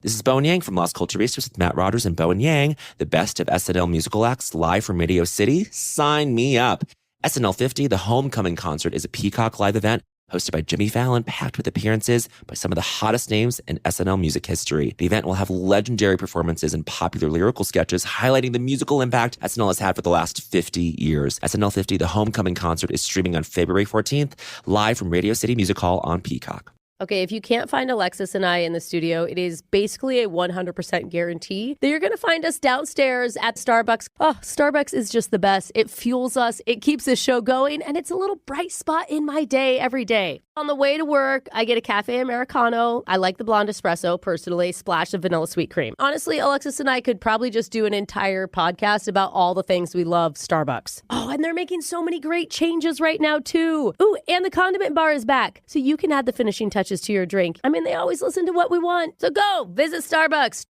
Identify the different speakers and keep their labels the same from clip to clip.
Speaker 1: This is Bowen Yang from Las Culturistas with Matt Rogers and Bowen Yang, the best of SNL musical acts live from Radio City. Sign me up. SNL 50, the Homecoming Concert, is a Peacock live event hosted by Jimmy Fallon, packed with appearances by some of the hottest names in SNL music history. The event will have legendary performances and popular lyrical sketches highlighting the musical impact SNL has had for the last 50 years. SNL 50, the Homecoming Concert, is streaming on February 14th, live from Radio City Music Hall on Peacock.
Speaker 2: Okay, if you can't find Alexis and I in the studio, it is basically a 100% guarantee that you're going to find us downstairs at Starbucks. Oh, Starbucks is just the best. It fuels us, it keeps the show going, and it's a little bright spot in my day every day. On the way to work, I get a cafe Americano. I like the blonde espresso, personally, splash of vanilla sweet cream. Honestly, Alexis and I could probably just do an entire podcast about all the things we love Starbucks. Oh, and they're making so many great changes right now, too. Ooh, and the condiment bar is back, so you can add the finishing touches to your drink. I mean, they always listen to what we want. So go, visit Starbucks.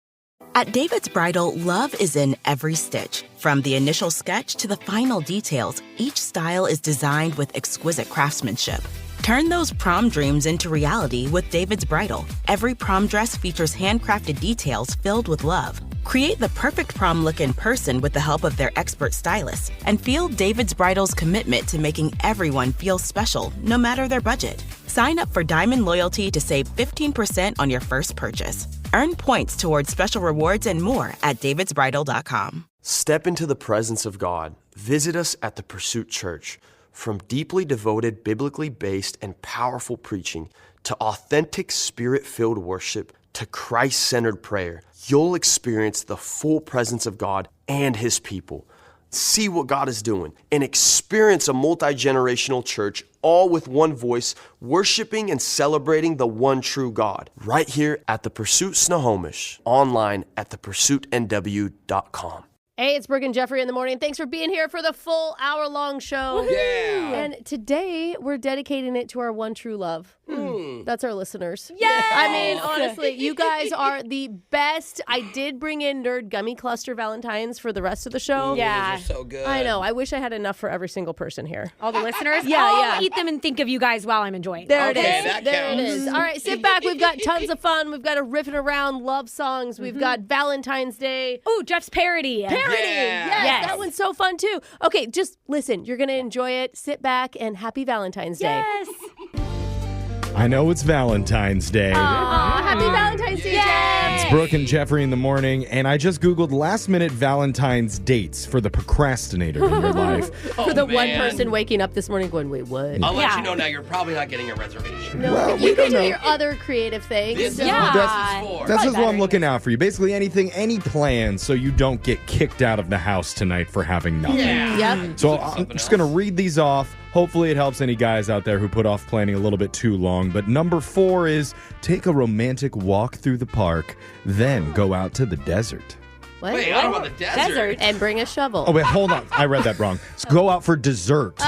Speaker 3: At David's Bridal, love is in every stitch. From the initial sketch to the final details, each style is designed with exquisite craftsmanship. Turn those prom dreams into reality with David's Bridal. Every prom dress features handcrafted details filled with love. Create the perfect prom look in person with the help of their expert stylists, and feel David's Bridal's commitment to making everyone feel special, no matter their budget. Sign up for Diamond Loyalty to save 15% on your first purchase. Earn points towards special rewards and more at davidsbridal.com.
Speaker 4: Step into the presence of God. Visit us at the Pursuit Church. From deeply devoted, biblically based, and powerful preaching to authentic, spirit-filled worship to Christ-centered prayer, you'll experience the full presence of God and His people. See what God is doing and experience a multi-generational church, all with one voice, worshiping and celebrating the one true God. Right here at the Pursuit Snohomish, online at thepursuitnw.com.
Speaker 2: Hey, it's Brooke and Jeffrey in the morning. Thanks for being here for the full hour-long show.
Speaker 5: Yeah.
Speaker 2: And today, we're dedicating it to our one true love. That's our listeners.
Speaker 5: Yes.
Speaker 2: I mean, honestly, you guys are the best. I did bring in Nerd Gummy Cluster Valentines for the rest of the show.
Speaker 5: Yeah. Those are so good.
Speaker 2: I know. I wish I had enough for every single person here.
Speaker 5: All the listeners?
Speaker 2: Yeah,
Speaker 5: I'll eat them and think of you guys while I'm enjoying
Speaker 2: There
Speaker 5: them.
Speaker 2: it is.
Speaker 6: that
Speaker 2: There it
Speaker 6: counts.
Speaker 2: is. All right, sit back. We've got tons of fun. We've got a riffing around love songs. We've got Valentine's Day.
Speaker 5: Ooh, Jeff's parody.
Speaker 2: Parody.
Speaker 6: Yeah.
Speaker 2: Yes, that one's so fun too. Okay, just listen. You're going to enjoy it. Sit back and happy Valentine's Day.
Speaker 5: Yes.
Speaker 7: I know it's Valentine's Day.
Speaker 2: Aw, happy Valentine's Day, Jeff.
Speaker 7: It's Brooke and Jeffrey in the morning, and I just Googled last-minute Valentine's dates for the procrastinator in your life.
Speaker 2: For the one person waking up this morning going, wait, what?
Speaker 6: I'll let
Speaker 5: Yeah.
Speaker 6: you know now you're probably not getting a reservation.
Speaker 2: No,
Speaker 7: Well,
Speaker 2: you
Speaker 7: we
Speaker 2: can
Speaker 7: don't
Speaker 2: do
Speaker 7: know.
Speaker 2: your other creative things.
Speaker 6: This is
Speaker 5: Yeah.
Speaker 6: what this is for.
Speaker 7: This is what I'm
Speaker 5: better.
Speaker 7: looking out for you. Basically, anything, any plans, so you don't get kicked out of the house tonight for having nothing.
Speaker 2: Yep.
Speaker 7: So
Speaker 6: Look at
Speaker 7: I'm
Speaker 6: something
Speaker 7: just going to
Speaker 6: else.
Speaker 7: read these off. Hopefully it helps any guys out there who put off planning a little bit too long. But number 4 is take a romantic walk through the park, then go out to the desert.
Speaker 2: What?
Speaker 6: Wait, I don't know about the desert.
Speaker 2: And bring a shovel.
Speaker 7: Oh, wait, hold on. I read that wrong. Go out for dessert.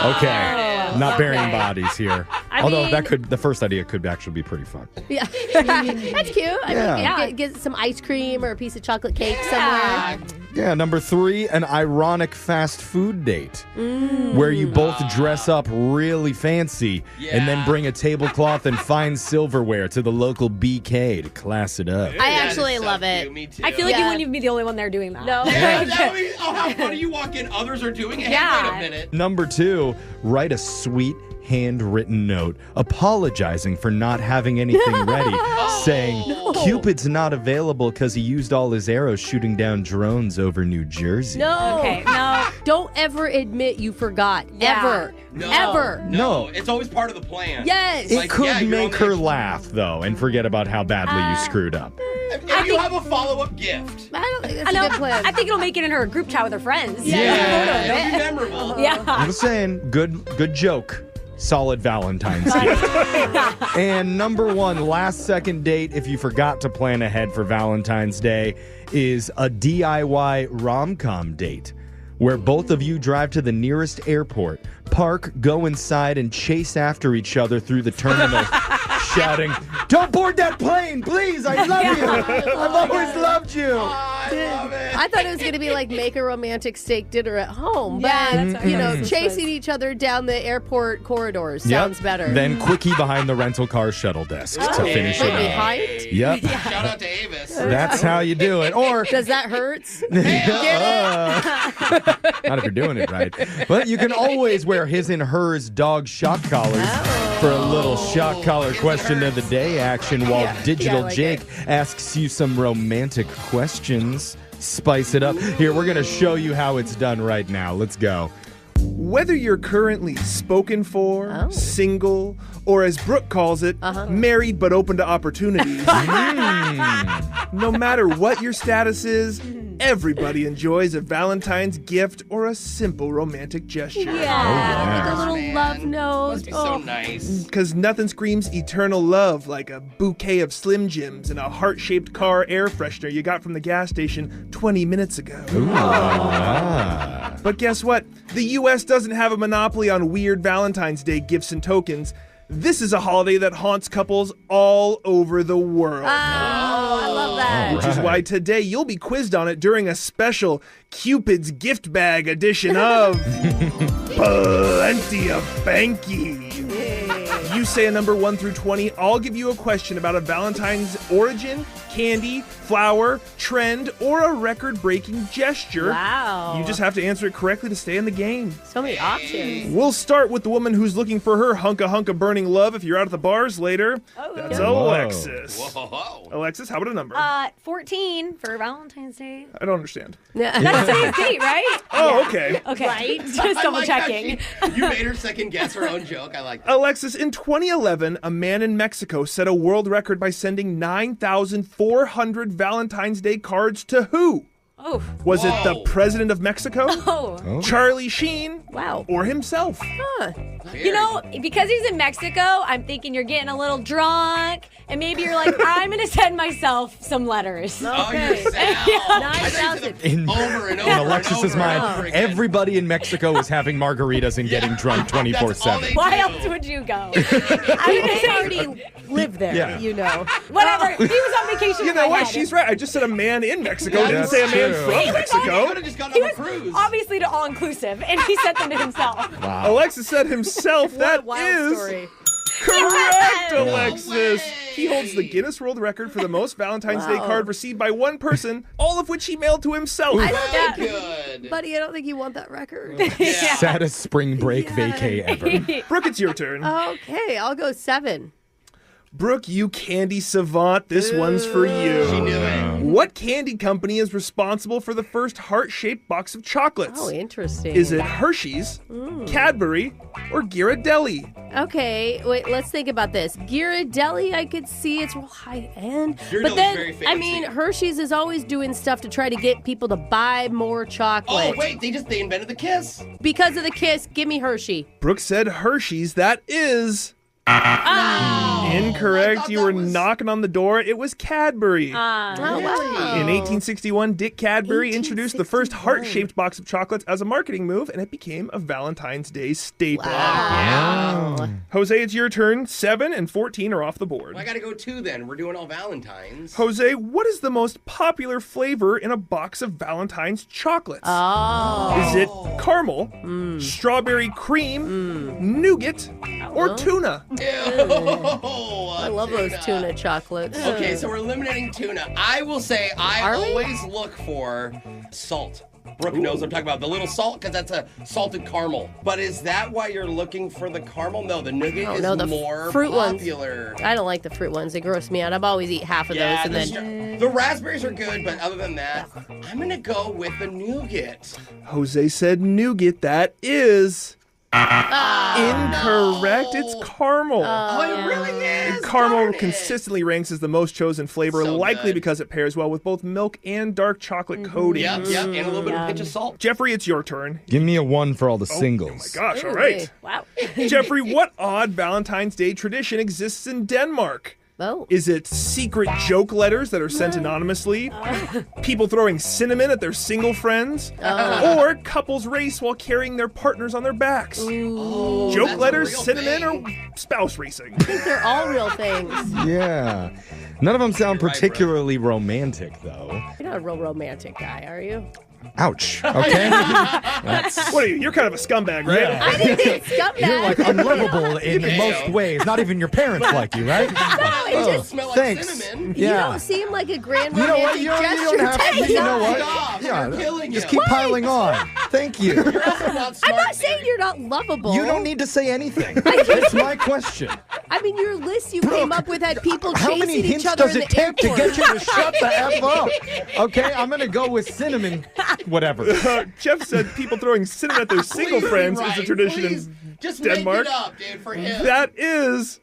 Speaker 7: Okay. Not burying bodies here. Although
Speaker 5: mean-
Speaker 7: the first idea could actually be pretty fun.
Speaker 2: Yeah. That's cute. I mean,
Speaker 5: Yeah.
Speaker 2: get some ice cream or a piece of chocolate cake somewhere.
Speaker 7: Yeah, number 3, an ironic fast food date where you both dress up really fancy and then bring a tablecloth and fine silverware to the local BK to class it up.
Speaker 2: I
Speaker 6: That
Speaker 2: actually
Speaker 6: is so
Speaker 2: love it.
Speaker 6: cute. Me too.
Speaker 5: I feel like you
Speaker 2: Yeah.
Speaker 5: wouldn't even be the only one there doing that.
Speaker 2: No.
Speaker 6: Yeah, that would be, how funny you walk in, others are doing it.
Speaker 5: Yeah.
Speaker 6: Hey, wait a minute.
Speaker 7: Number 2, write a sweet handwritten note apologizing for not having anything ready, saying Cupid's not available because he used all his arrows shooting down drones over New Jersey.
Speaker 2: No.
Speaker 5: Okay, no.
Speaker 2: Don't ever admit you forgot.
Speaker 5: Yeah.
Speaker 2: Ever.
Speaker 6: No.
Speaker 2: Ever.
Speaker 7: No.
Speaker 6: It's always part of the plan.
Speaker 2: Yes.
Speaker 7: It
Speaker 6: Like,
Speaker 7: could
Speaker 6: yeah, you're
Speaker 7: make
Speaker 6: on the
Speaker 7: her
Speaker 6: next
Speaker 7: laugh, though, and forget about how badly you screwed up.
Speaker 6: If you have a follow-up gift.
Speaker 2: I don't think that's
Speaker 5: I know.
Speaker 2: a good plan.
Speaker 5: I think it'll make it in her group chat with her friends.
Speaker 6: Yeah, it'll be memorable.
Speaker 5: Yeah.
Speaker 7: I'm just saying, good joke. Solid Valentine's gift. And number 1, last second date, if you forgot to plan ahead for Valentine's Day, is a DIY rom-com date where both of you drive to the nearest airport, park, go inside, and chase after each other through the terminal, shouting, "Don't board that plane, please! I love you! I've always loved you!"
Speaker 6: I love it.
Speaker 2: I thought it was going to be like make a romantic steak dinner at home.
Speaker 5: Yeah,
Speaker 2: but,
Speaker 5: that's what I thought.
Speaker 2: chasing each other down the airport corridors
Speaker 7: Yep.
Speaker 2: sounds better.
Speaker 7: Then quickie behind the rental car shuttle desk to finish
Speaker 2: Wait,
Speaker 7: it up.
Speaker 2: behind?
Speaker 7: Yep.
Speaker 6: Shout out to Avis.
Speaker 7: That's how you do it. Or
Speaker 2: Does that hurt?
Speaker 7: not if you're doing it right. But you can always wear his and hers dog shock collars for a little shock collar question of the day action while Digital
Speaker 2: I like
Speaker 7: Jake asks you some romantic questions. Spice it up. Here, we're going to show you how it's done right now. Let's go.
Speaker 8: Whether you're currently spoken for, single, or as Brooke calls it, married but open to opportunities, no matter what your status is, everybody enjoys a Valentine's gift or a simple romantic gesture.
Speaker 2: Like a little love note.
Speaker 6: Must be so nice.
Speaker 8: Because nothing screams eternal love like a bouquet of Slim Jims and a heart-shaped car air freshener you got from the gas station 20 minutes ago. But guess what? The U.S. doesn't have a monopoly on weird Valentine's Day gifts and tokens. This is a holiday that haunts couples all over the world.
Speaker 2: I love that.
Speaker 8: Which is why today you'll be quizzed on it during a special Cupid's gift bag edition of Plenty of Banky. You say a number 1 through 20. I'll give you a question about a Valentine's origin, candy, flower, trend, or a record-breaking gesture.
Speaker 2: Wow.
Speaker 8: You just have to answer it correctly to stay in the game.
Speaker 2: So many options.
Speaker 8: We'll start with the woman who's looking for her hunka burning love if you're out at the bars later. That's Alexis.
Speaker 6: Whoa.
Speaker 8: Alexis, how about a number?
Speaker 5: 14 for Valentine's Day.
Speaker 8: I don't understand.
Speaker 5: That's today's date, right?
Speaker 8: Oh, okay.
Speaker 5: Okay.
Speaker 2: Right?
Speaker 5: Just
Speaker 6: I
Speaker 5: double
Speaker 6: like how
Speaker 5: checking.
Speaker 6: you made her second guess her own joke. I like that.
Speaker 8: Alexis, in 2011, a man in Mexico set a world record by sending 9,400 Valentine's Day cards to who?
Speaker 5: Oh.
Speaker 8: Was it the
Speaker 6: Whoa.
Speaker 8: president of Mexico,
Speaker 5: Oh.
Speaker 8: Charlie Sheen,
Speaker 2: Wow.
Speaker 8: or himself?
Speaker 5: You know, because he's in Mexico, I'm thinking you're getting a little drunk, and maybe you're like, I'm going to send myself some letters.
Speaker 6: Oh, you're sad. I thought you said
Speaker 7: In-
Speaker 6: over and over
Speaker 7: In
Speaker 6: and
Speaker 7: Alexis's
Speaker 6: over and
Speaker 7: mind,
Speaker 6: over again.
Speaker 7: everybody in Mexico is having margaritas and getting drunk 24/7.
Speaker 5: Why else would you go?
Speaker 2: I already live there,
Speaker 7: Yeah.
Speaker 2: you know.
Speaker 5: Whatever. He was on vacation.
Speaker 8: You
Speaker 5: in
Speaker 8: know
Speaker 5: my
Speaker 8: what?
Speaker 5: head.
Speaker 8: She's right. I just said a man in Mexico. I didn't
Speaker 7: That's
Speaker 8: say a man
Speaker 7: true.
Speaker 8: from
Speaker 6: You
Speaker 8: Mexico.
Speaker 6: could have just gone
Speaker 5: He
Speaker 6: on a
Speaker 5: was
Speaker 6: cruise.
Speaker 5: obviously to all-inclusive, and he sent them to himself.
Speaker 8: Alexis said himself. That
Speaker 2: Wild
Speaker 8: is
Speaker 2: story.
Speaker 8: correct,
Speaker 5: No
Speaker 8: Alexis.
Speaker 6: way.
Speaker 8: He holds the Guinness World Record for the most Valentine's Day card received by one person, all of which he mailed to himself.
Speaker 6: Very good.
Speaker 2: Buddy, I don't think you want that record.
Speaker 7: Saddest spring break vacay ever.
Speaker 8: Brooke, it's your turn.
Speaker 2: Okay, I'll go 7.
Speaker 8: Brooke, you candy savant, this one's for you.
Speaker 6: She knew it.
Speaker 8: What candy company is responsible for the first heart-shaped box of chocolates?
Speaker 2: Oh, interesting.
Speaker 8: Is it Hershey's, Cadbury, or Ghirardelli?
Speaker 2: Okay, wait, let's think about this. Ghirardelli, I could see it's real high end.
Speaker 6: Ghirardelli's
Speaker 2: But then,
Speaker 6: very
Speaker 2: I mean,
Speaker 6: fancy.
Speaker 2: Hershey's is always doing stuff to try to get people to buy more chocolate.
Speaker 6: Oh, wait, they invented the kiss.
Speaker 2: Because of the kiss, give me Hershey.
Speaker 8: Brooke said Hershey's. That is
Speaker 6: I
Speaker 8: incorrect.
Speaker 6: thought
Speaker 8: You
Speaker 6: that
Speaker 8: were
Speaker 6: was-
Speaker 8: knocking on the door. It was Cadbury.
Speaker 2: Oh, wow.
Speaker 8: In 1861, Dick Cadbury introduced the first heart-shaped box of chocolates as a marketing move, and it became a Valentine's Day staple. Jose, it's your turn. 7 and 14 are off the board.
Speaker 6: Well, I gotta go 2 then. We're doing all Valentines.
Speaker 8: Jose, what is the most popular flavor in a box of Valentine's chocolates? Is it caramel, strawberry cream, nougat, or tuna?
Speaker 2: I love those tuna chocolates.
Speaker 6: Okay, so we're eliminating tuna. I will say I
Speaker 2: Are we?
Speaker 6: always look for salt. Brooke knows what I'm talking about. The little salt, because that's a salted caramel. But is that why you're looking for the caramel? No, the nougat is
Speaker 2: no, the
Speaker 6: more
Speaker 2: fruit ones.
Speaker 6: popular.
Speaker 2: I don't like the fruit ones. They gross me out. I've always eat half of
Speaker 6: Yeah,
Speaker 2: those
Speaker 6: that's
Speaker 2: and then.
Speaker 6: true. The raspberries are good, but other than that, I'm gonna go with the nougat.
Speaker 8: Jose said nougat. That is incorrect. It's caramel.
Speaker 6: Oh, it really is.
Speaker 8: Caramel
Speaker 6: Darn it.
Speaker 8: consistently ranks as the most chosen flavor,
Speaker 6: So
Speaker 8: likely
Speaker 6: good.
Speaker 8: because it pairs well with both milk and dark chocolate coatings.
Speaker 6: Yep, and a little bit of pinch of salt.
Speaker 8: Jeffrey, it's your turn.
Speaker 7: Give me a 1 for all the
Speaker 8: Oh my
Speaker 7: singles.
Speaker 8: gosh, all right.
Speaker 5: Wow.
Speaker 8: Jeffrey, what odd Valentine's Day tradition exists in Denmark?
Speaker 2: Oh.
Speaker 8: Is it secret joke letters that are sent anonymously? People throwing cinnamon at their single friends? Or couples race while carrying their partners on their backs?
Speaker 6: Oh,
Speaker 8: Joke
Speaker 6: that's a
Speaker 8: letters,
Speaker 6: real
Speaker 8: cinnamon,
Speaker 6: thing.
Speaker 8: or spouse racing?
Speaker 2: I think they're all real things.
Speaker 7: Yeah. None of them sound
Speaker 6: You're right,
Speaker 7: particularly romantic, though.
Speaker 2: You're not a real romantic guy, are you?
Speaker 7: Ouch. Okay. That's...
Speaker 8: What are you? You're kind of a scumbag, right?
Speaker 7: Yeah.
Speaker 2: I didn't think scumbag.
Speaker 7: You're like unlovable in
Speaker 6: Okay.
Speaker 7: most ways. Not even your parents like you, right?
Speaker 2: No, it just
Speaker 6: Smell like
Speaker 7: Thanks.
Speaker 6: cinnamon.
Speaker 2: you
Speaker 7: Yeah.
Speaker 2: don't seem like a grand
Speaker 7: You know what?
Speaker 2: romantic
Speaker 7: You don't
Speaker 2: gesture.
Speaker 7: have to.
Speaker 2: Take
Speaker 7: You know
Speaker 2: it.
Speaker 7: what?
Speaker 6: Stop.
Speaker 7: Yeah.
Speaker 6: You're killing
Speaker 7: Just
Speaker 6: him.
Speaker 7: keep piling on. Thank you.
Speaker 6: You're also not smart,
Speaker 2: I'm not saying
Speaker 6: Mary.
Speaker 2: you're not lovable.
Speaker 7: You don't need to say anything. It's my question.
Speaker 2: I mean, your list you came up with had people
Speaker 7: How
Speaker 2: chasing
Speaker 7: many
Speaker 2: each
Speaker 7: hints
Speaker 2: other
Speaker 7: does
Speaker 2: in
Speaker 7: it
Speaker 2: the
Speaker 7: take to
Speaker 2: airport.
Speaker 7: get you to shut the F up? Okay, I'm going to go with cinnamon, whatever.
Speaker 8: Jeff said people throwing cinnamon at their single
Speaker 6: Please,
Speaker 8: friends
Speaker 6: right.
Speaker 8: is a tradition
Speaker 6: Please,
Speaker 8: in
Speaker 6: just
Speaker 8: Denmark.
Speaker 6: make it up, dude, for him.
Speaker 8: That is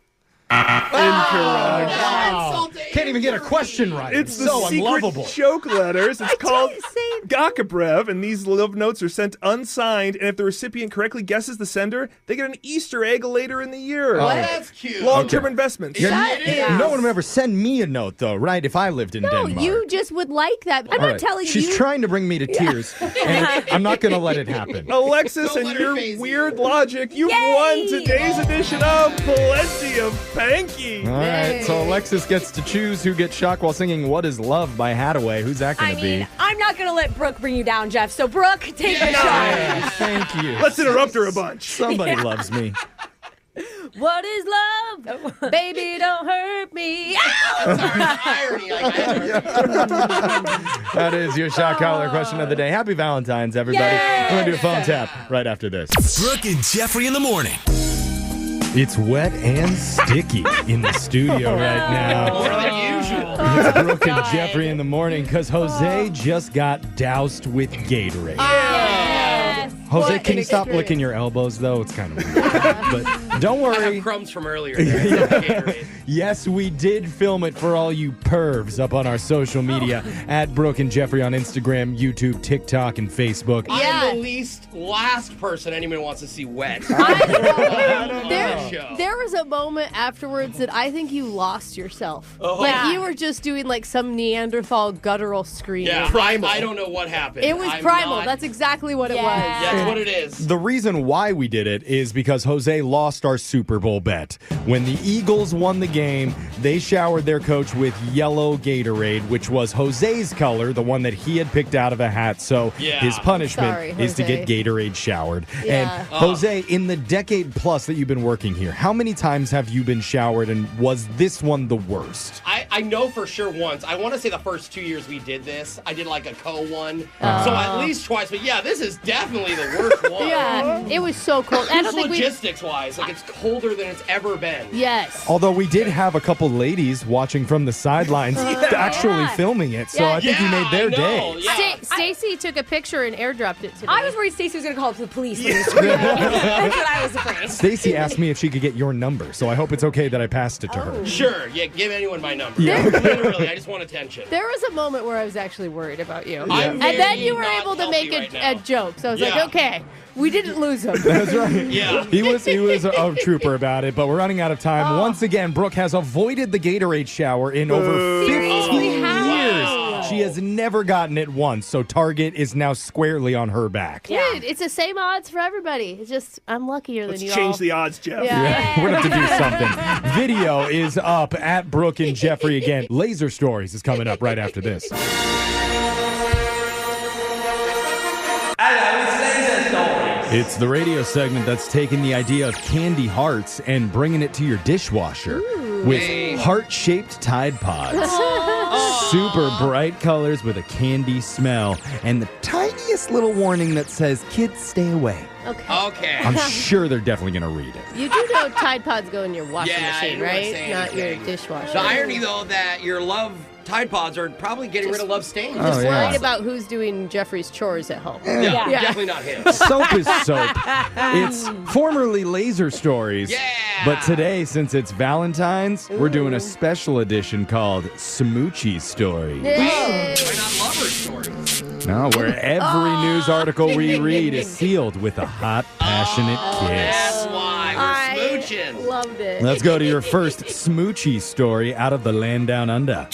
Speaker 8: incorrect.
Speaker 7: Wow.
Speaker 6: Insulting.
Speaker 7: Can't even get a question right.
Speaker 8: It's the
Speaker 7: so
Speaker 8: secret
Speaker 7: unlovable.
Speaker 8: joke letters. It's called
Speaker 2: didn't say-
Speaker 8: Gakabrev, and these love notes are sent unsigned. And if the recipient correctly guesses the sender, they get an Easter egg later in the year.
Speaker 6: Oh, that's cute.
Speaker 8: Long-term investments.
Speaker 2: That is-
Speaker 7: No one would ever send me a note, though, right? If I lived in
Speaker 2: No,
Speaker 7: Denmark.
Speaker 2: you just would like that. I'm
Speaker 7: All
Speaker 2: not
Speaker 7: right.
Speaker 2: telling
Speaker 7: She's
Speaker 2: you.
Speaker 7: trying to bring me to tears, and I'm not going to let it happen.
Speaker 8: Alexis
Speaker 6: Don't
Speaker 8: and
Speaker 6: let her
Speaker 8: your
Speaker 6: phase you.
Speaker 8: weird logic, you've
Speaker 2: Yay!
Speaker 8: won today's edition of Plenty of Panky.
Speaker 7: All right, so Alexis gets to choose who gets shocked while singing What Is Love by Hadaway. Who's that going
Speaker 5: I
Speaker 7: to
Speaker 5: mean,
Speaker 7: be?
Speaker 5: I'm not going to let Brooke bring you down, Jeff. So, Brooke, take the shot.
Speaker 7: Yeah, thank you.
Speaker 8: Let's interrupt her a bunch.
Speaker 7: Somebody loves me.
Speaker 2: What is love? Baby, don't hurt me.
Speaker 6: Sorry, the irony. Like,
Speaker 7: That is your shock collar question of the day. Happy Valentine's, everybody. We're going to do a phone tap right after this.
Speaker 9: Brooke and Jeffrey in the morning.
Speaker 7: It's wet and sticky in the studio right now.
Speaker 6: more than usual.
Speaker 7: It's Brooke and Jeffrey in the morning because Jose just got doused with Gatorade. Jose,
Speaker 2: What
Speaker 7: can
Speaker 2: an
Speaker 7: you stop
Speaker 2: experience.
Speaker 7: licking your elbows, though? It's kind of weird. But don't
Speaker 6: I
Speaker 7: worry.
Speaker 6: have crumbs from earlier. There. Gatorade.
Speaker 7: Yes, we did film it for all you pervs up on our social media at Brooke and Jeffrey on Instagram, YouTube, TikTok, and Facebook.
Speaker 6: I'm the last person anyone wants to see wet.
Speaker 2: There was a moment afterwards that I think you lost yourself.
Speaker 6: Oh.
Speaker 2: Like
Speaker 5: Yeah.
Speaker 2: you were just doing like some Neanderthal guttural scream.
Speaker 6: Yeah,
Speaker 8: Primal.
Speaker 6: I don't know what happened.
Speaker 2: It was
Speaker 6: I'm
Speaker 2: primal.
Speaker 6: not-
Speaker 2: That's exactly what it was.
Speaker 6: That's what it is.
Speaker 7: The reason why we did it is because Jose lost our Super Bowl bet. When the Eagles won the game, they showered their coach with yellow Gatorade, which was Jose's color, the one that he had picked out of a hat. So
Speaker 6: Yeah.
Speaker 7: his punishment
Speaker 2: Sorry,
Speaker 7: is to
Speaker 2: Jose.
Speaker 7: get Gatorade showered.
Speaker 2: Yeah.
Speaker 7: And Jose, in the decade plus that you've been working here, how many times have you been showered, and was this one the worst?
Speaker 6: I know for sure once. I want to say the first 2 years we did this, I did like a one. So at least twice. But yeah, this is definitely the worst one.
Speaker 2: Yeah, it was so cold. I don't
Speaker 6: Just
Speaker 2: think we.
Speaker 6: logistics wise, like it's colder than it's ever been.
Speaker 2: Yes.
Speaker 7: Although we did have a couple ladies watching from the sidelines actually filming it, so I think you made their day.
Speaker 6: Yeah.
Speaker 2: Stacy took a picture and airdropped it to me.
Speaker 5: I was worried Stacey was going to call up the police. When this screamed. That's what I was afraid.
Speaker 7: Stacy asked me if she could get your number, so I hope it's okay that I passed it to her.
Speaker 6: Sure. Yeah, give anyone my number.
Speaker 7: Yeah.
Speaker 6: Literally, I just want attention.
Speaker 2: There was a moment where I was actually worried about you.
Speaker 6: I'm
Speaker 2: And then
Speaker 6: very
Speaker 2: you were
Speaker 6: not
Speaker 2: able to
Speaker 6: healthy
Speaker 2: make
Speaker 6: right
Speaker 2: a
Speaker 6: now.
Speaker 2: joke. So I was
Speaker 6: Yeah.
Speaker 2: like, okay, we didn't lose him.
Speaker 7: That's right.
Speaker 6: Yeah.
Speaker 7: He was a trooper about it, but we're running out of time.
Speaker 2: Oh.
Speaker 7: Once again, Brooke has avoided the Gatorade shower in over 15
Speaker 2: How?
Speaker 7: years. She has never gotten it once, so Target is now squarely on her back.
Speaker 2: Dude, it's the same odds for everybody. It's just, I'm luckier
Speaker 8: Let's
Speaker 2: than you
Speaker 8: change
Speaker 2: all.
Speaker 8: the odds, Jeff.
Speaker 2: Yeah.
Speaker 7: We're going to have to do something. Video is up at Brooke and Jeffrey again. Laser Stories is coming up right after this. It's the radio segment that's taking the idea of candy hearts and bringing it to your dishwasher with heart-shaped Tide Pods. Super bright colors with a candy smell and the tiniest little warning that says, kids, stay away.
Speaker 2: Okay.
Speaker 6: Okay.
Speaker 7: I'm sure they're definitely going to read it.
Speaker 2: You do know Tide Pods go in your washing
Speaker 6: Yeah, I
Speaker 2: machine,
Speaker 6: didn't wanna
Speaker 2: right?
Speaker 6: say
Speaker 2: Not your
Speaker 6: anything.
Speaker 2: dishwasher.
Speaker 6: The irony, though, that your love Tide Pods are probably getting rid of love stains.
Speaker 7: Oh, yeah.
Speaker 2: Worried about who's doing Jeffrey's chores at home.
Speaker 6: Yeah,
Speaker 2: Yeah.
Speaker 6: definitely not him.
Speaker 7: Soap is soap. It's formerly Laser Stories.
Speaker 6: Yeah.
Speaker 7: But today, since it's Valentine's, we're doing a special edition called Smoochie Stories.
Speaker 2: Yay.
Speaker 6: Why not lover stories?
Speaker 7: No, where every news article we read is sealed with a hot, passionate kiss.
Speaker 6: That's why we're Congratulations.
Speaker 2: Loved it.
Speaker 7: Let's go to your first smoochy story out of the land down under.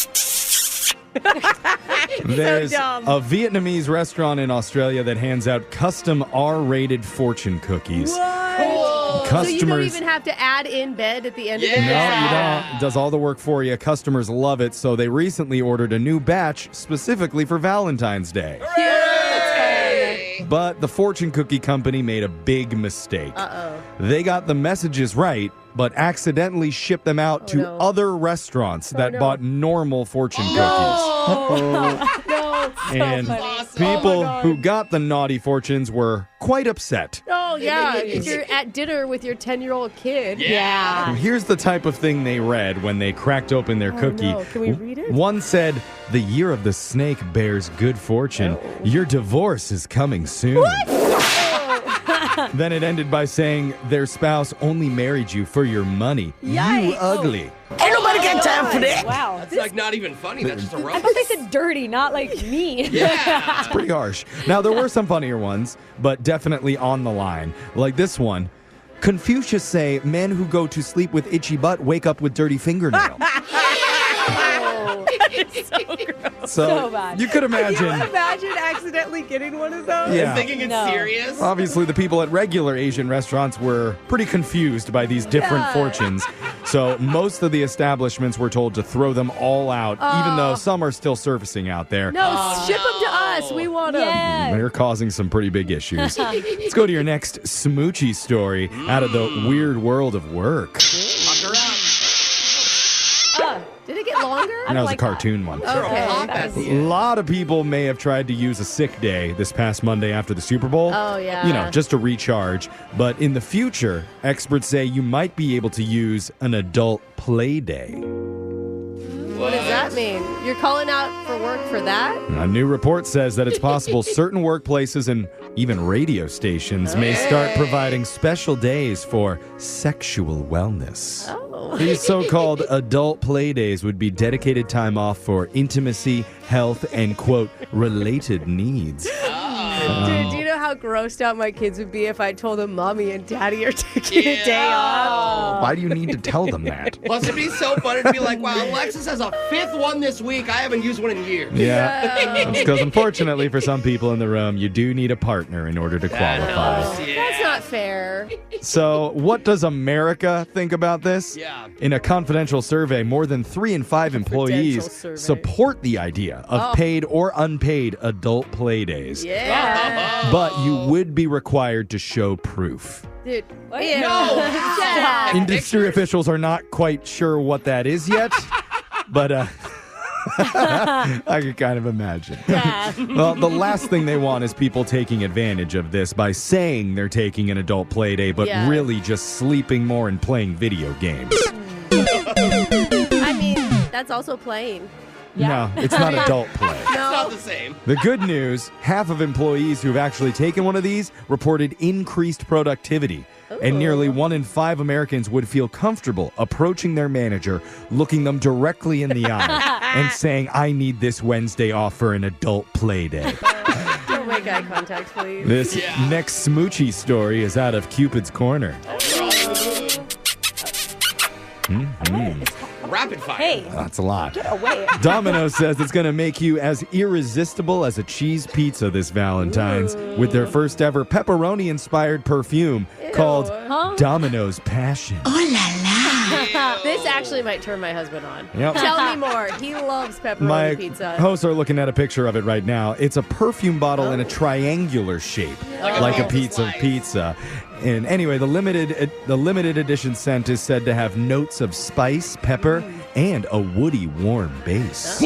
Speaker 7: There's
Speaker 2: dumb.
Speaker 7: a Vietnamese restaurant in Australia that hands out custom R-rated fortune cookies.
Speaker 2: What? So you don't
Speaker 7: Customers-
Speaker 2: even have to add in bed at the end of
Speaker 7: No,
Speaker 2: the
Speaker 7: you
Speaker 2: day?
Speaker 7: don't. It does all the work for you. Customers love it, so they recently ordered a new batch specifically for Valentine's Day. But the fortune cookie company made a big mistake. They got the messages right, but accidentally shipped them out to
Speaker 2: no.
Speaker 7: other restaurants that bought normal fortune cookies.
Speaker 2: No, so
Speaker 7: And
Speaker 2: funny.
Speaker 7: people who got the naughty fortunes were quite upset.
Speaker 2: Oh, yeah. If you're at dinner with your 10-year-old kid.
Speaker 5: Yeah.
Speaker 7: Here's the type of thing they read when they cracked open their cookie.
Speaker 2: no. Can we read it?
Speaker 7: One said, "The year of the snake bears good fortune. Your divorce is coming soon." Then it ended by saying their spouse only married you for your money.
Speaker 2: Yikes.
Speaker 7: You ugly.
Speaker 10: Ain't nobody got time for that.
Speaker 5: Wow.
Speaker 6: That's like not even funny. That's just a
Speaker 5: I
Speaker 6: roast.
Speaker 5: thought they said dirty, not like me.
Speaker 6: Yeah.
Speaker 7: Pretty harsh. Now, there were some funnier ones, but definitely on the line. Like this one. Confucius say men who go to sleep with itchy butt wake up with dirty fingernail. So
Speaker 5: bad.
Speaker 7: you could imagine.
Speaker 2: Imagine accidentally getting one of those.
Speaker 7: Yeah.
Speaker 6: Thinking it's
Speaker 5: No.
Speaker 6: serious.
Speaker 7: Obviously, the people at regular Asian restaurants were pretty confused by these different fortunes. So most of the establishments were told to throw them all out, even though some are still surfacing out there.
Speaker 2: No, ship them to us. We want them.
Speaker 5: Yeah.
Speaker 7: They're causing some pretty big issues. Let's go to your next smoochy story out of the weird world of work.
Speaker 6: Fuck her up.
Speaker 2: Did it get longer?
Speaker 7: That was
Speaker 5: like
Speaker 7: a cartoon one.
Speaker 6: Throw a
Speaker 2: Okay.
Speaker 6: pop at the
Speaker 7: A
Speaker 6: end.
Speaker 7: lot of people may have tried to use a sick day this past Monday after the Super Bowl.
Speaker 2: Oh, yeah.
Speaker 7: You know, just to recharge. But in the future, experts say you might be able to use an adult play day.
Speaker 2: What does that mean? You're calling out for work for that?
Speaker 7: A new report says that it's possible certain workplaces and even radio stations may start providing special days for sexual wellness.
Speaker 2: Oh.
Speaker 7: These so-called adult play days would be dedicated time off for intimacy, health, and, quote, related needs.
Speaker 2: Dude, do you know how grossed out my kids would be if I told them mommy and daddy are taking a day off?
Speaker 7: Why do you need to tell them that?
Speaker 6: Plus, it'd be so funny to be like, wow, Alexis has a 5th one this week. I haven't used one in years.
Speaker 7: Yeah, because unfortunately for some people in the room, you do need a partner in order to qualify.
Speaker 2: That's not fair.
Speaker 7: So what does America think about this?
Speaker 6: Yeah.
Speaker 7: In a confidential survey, more than 3 in 5 employees
Speaker 2: survey.
Speaker 7: support the idea of paid or unpaid adult play days.
Speaker 2: Yeah.
Speaker 7: But you would be required to show proof.
Speaker 2: Dude.
Speaker 6: No.
Speaker 2: Stop.
Speaker 7: Industry officials are not quite sure what that is yet, but I could kind of imagine. Well, the last thing they want is people taking advantage of this by saying they're taking an adult play day, but
Speaker 2: Yeah.
Speaker 7: really just sleeping more and playing video games.
Speaker 2: I mean, that's also playing.
Speaker 7: No, it's not adult play.
Speaker 6: It's not the same.
Speaker 7: The good news, half of employees who've actually taken one of these reported increased productivity. And nearly 1 in 5 Americans would feel comfortable approaching their manager, looking them directly in the eye, and saying, I need this Wednesday off for an adult play day.
Speaker 2: Don't make eye contact, please.
Speaker 7: This next smoochy story is out of Cupid's Corner.
Speaker 6: Rapid fire.
Speaker 5: Hey,
Speaker 7: That's a lot.
Speaker 5: away.
Speaker 7: Domino's says it's going to make you as irresistible as a cheese pizza this Valentine's with their first ever pepperoni-inspired perfume called Domino's Passion.
Speaker 2: This actually might turn my husband on.
Speaker 7: Yep.
Speaker 2: Tell me more. He loves pepperoni
Speaker 7: My
Speaker 2: pizza.
Speaker 7: hosts are looking at a picture of it right now. It's a perfume bottle in a triangular shape, like a pizza pizza. And anyway, the limited edition scent is said to have notes of spice, pepper, and a woody, warm base.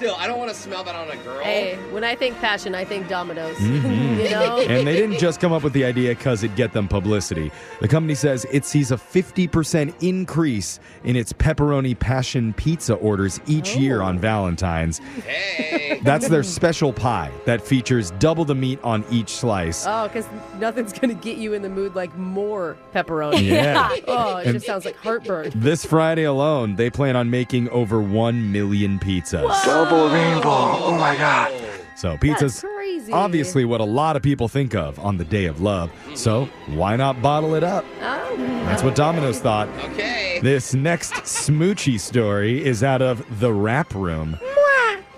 Speaker 6: Still, I don't want to smell that on a girl.
Speaker 2: Hey, when I think passion, I think Domino's.
Speaker 7: Mm-hmm.
Speaker 2: You know?
Speaker 7: And they didn't just come up with the idea because it'd get them publicity. The company says it sees a 50% increase in its pepperoni passion pizza orders each year on Valentine's.
Speaker 6: Hey.
Speaker 7: That's their special pie that features double the meat on each slice.
Speaker 2: Oh, because nothing's going to get you in the mood like more pepperoni.
Speaker 7: Yeah.
Speaker 2: Oh, it
Speaker 7: And-
Speaker 2: just sounds like heartburn.
Speaker 7: This Friday alone, they plan on making over 1 million pizzas.
Speaker 10: Double rainbow. Oh my God.
Speaker 7: So pizza's
Speaker 2: That's crazy.
Speaker 7: obviously what a lot of people think of on the day of love. So why not bottle it up?
Speaker 2: Oh,
Speaker 7: That's what Domino's thought.
Speaker 6: Okay.
Speaker 7: This next smoochy story is out of the Rap Room.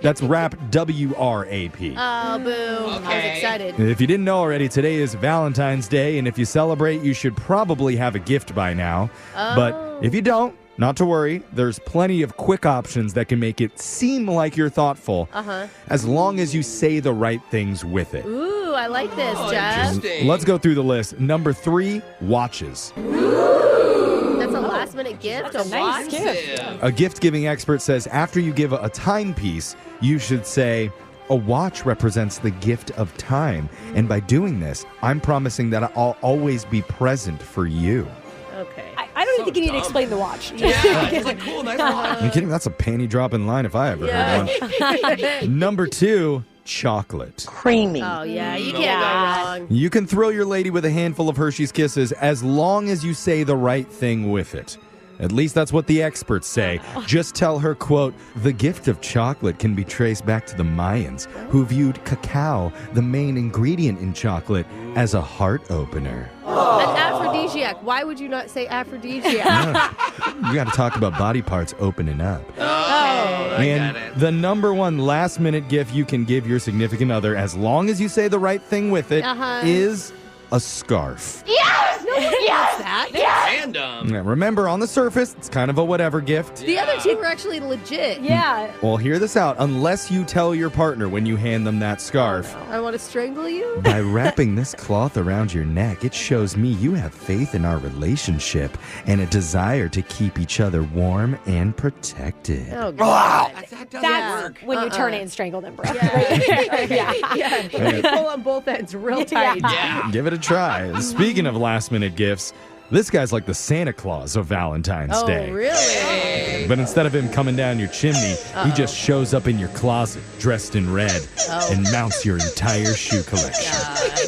Speaker 7: That's Rap, W-R-A-P.
Speaker 2: Oh, boo. I was excited.
Speaker 7: If you didn't know already, today is Valentine's Day, and if you celebrate, you should probably have a gift by now. But if you don't, not to worry. There's plenty of quick options that can make it seem like you're thoughtful, as long as you say the right things with it.
Speaker 2: Ooh, I like this, Jeff.
Speaker 6: Interesting.
Speaker 7: Let's go through the list. Number 3, watches.
Speaker 2: That's a last-minute gift.
Speaker 5: That's a nice gift.
Speaker 7: A gift-giving expert says after you give a timepiece, you should say, a watch represents the gift of time. And by doing this, I'm promising that I'll always be present for you.
Speaker 2: Okay.
Speaker 5: I don't even think you need to explain the watch.
Speaker 6: Yeah, it's like, cool, nice watch.
Speaker 7: Are you kidding? That's a panty-dropping line if I ever heard one. Number 2, chocolate.
Speaker 10: Creamy.
Speaker 2: Oh, yeah. You can't go wrong.
Speaker 7: You can thrill your lady with a handful of Hershey's Kisses as long as you say the right thing with it. At least that's what the experts say. Just tell her, quote, the gift of chocolate can be traced back to the Mayans, who viewed cacao, the main ingredient in chocolate, as a heart opener.
Speaker 2: An aphrodisiac. Why would you not say aphrodisiac?
Speaker 7: You got to talk about body parts opening up.
Speaker 6: I
Speaker 7: And
Speaker 6: got it.
Speaker 7: the number 1 last-minute gift you can give your significant other, as long as you say the right thing with it, is a scarf.
Speaker 6: Random.
Speaker 7: Now, remember, on the surface, it's kind of a whatever gift.
Speaker 2: The other two were actually legit.
Speaker 5: Yeah.
Speaker 7: Well, hear this out. Unless you tell your partner when you hand them that scarf.
Speaker 2: I want to strangle you.
Speaker 7: By wrapping this cloth around your neck, it shows me you have faith in our relationship and a desire to keep each other warm and protected.
Speaker 2: Oh, God.
Speaker 6: That doesn't
Speaker 5: That's
Speaker 6: work.
Speaker 5: when you turn it and strangle them, bro.
Speaker 2: Yeah. You pull on both ends real tight.
Speaker 6: Yeah.
Speaker 7: Give it a try. Speaking of last-minute gifts, this guy's like the Santa Claus of Valentine's Day.
Speaker 2: Oh, really?
Speaker 7: But instead of him coming down your chimney, he just shows up in your closet dressed in red and mounts your entire shoe collection.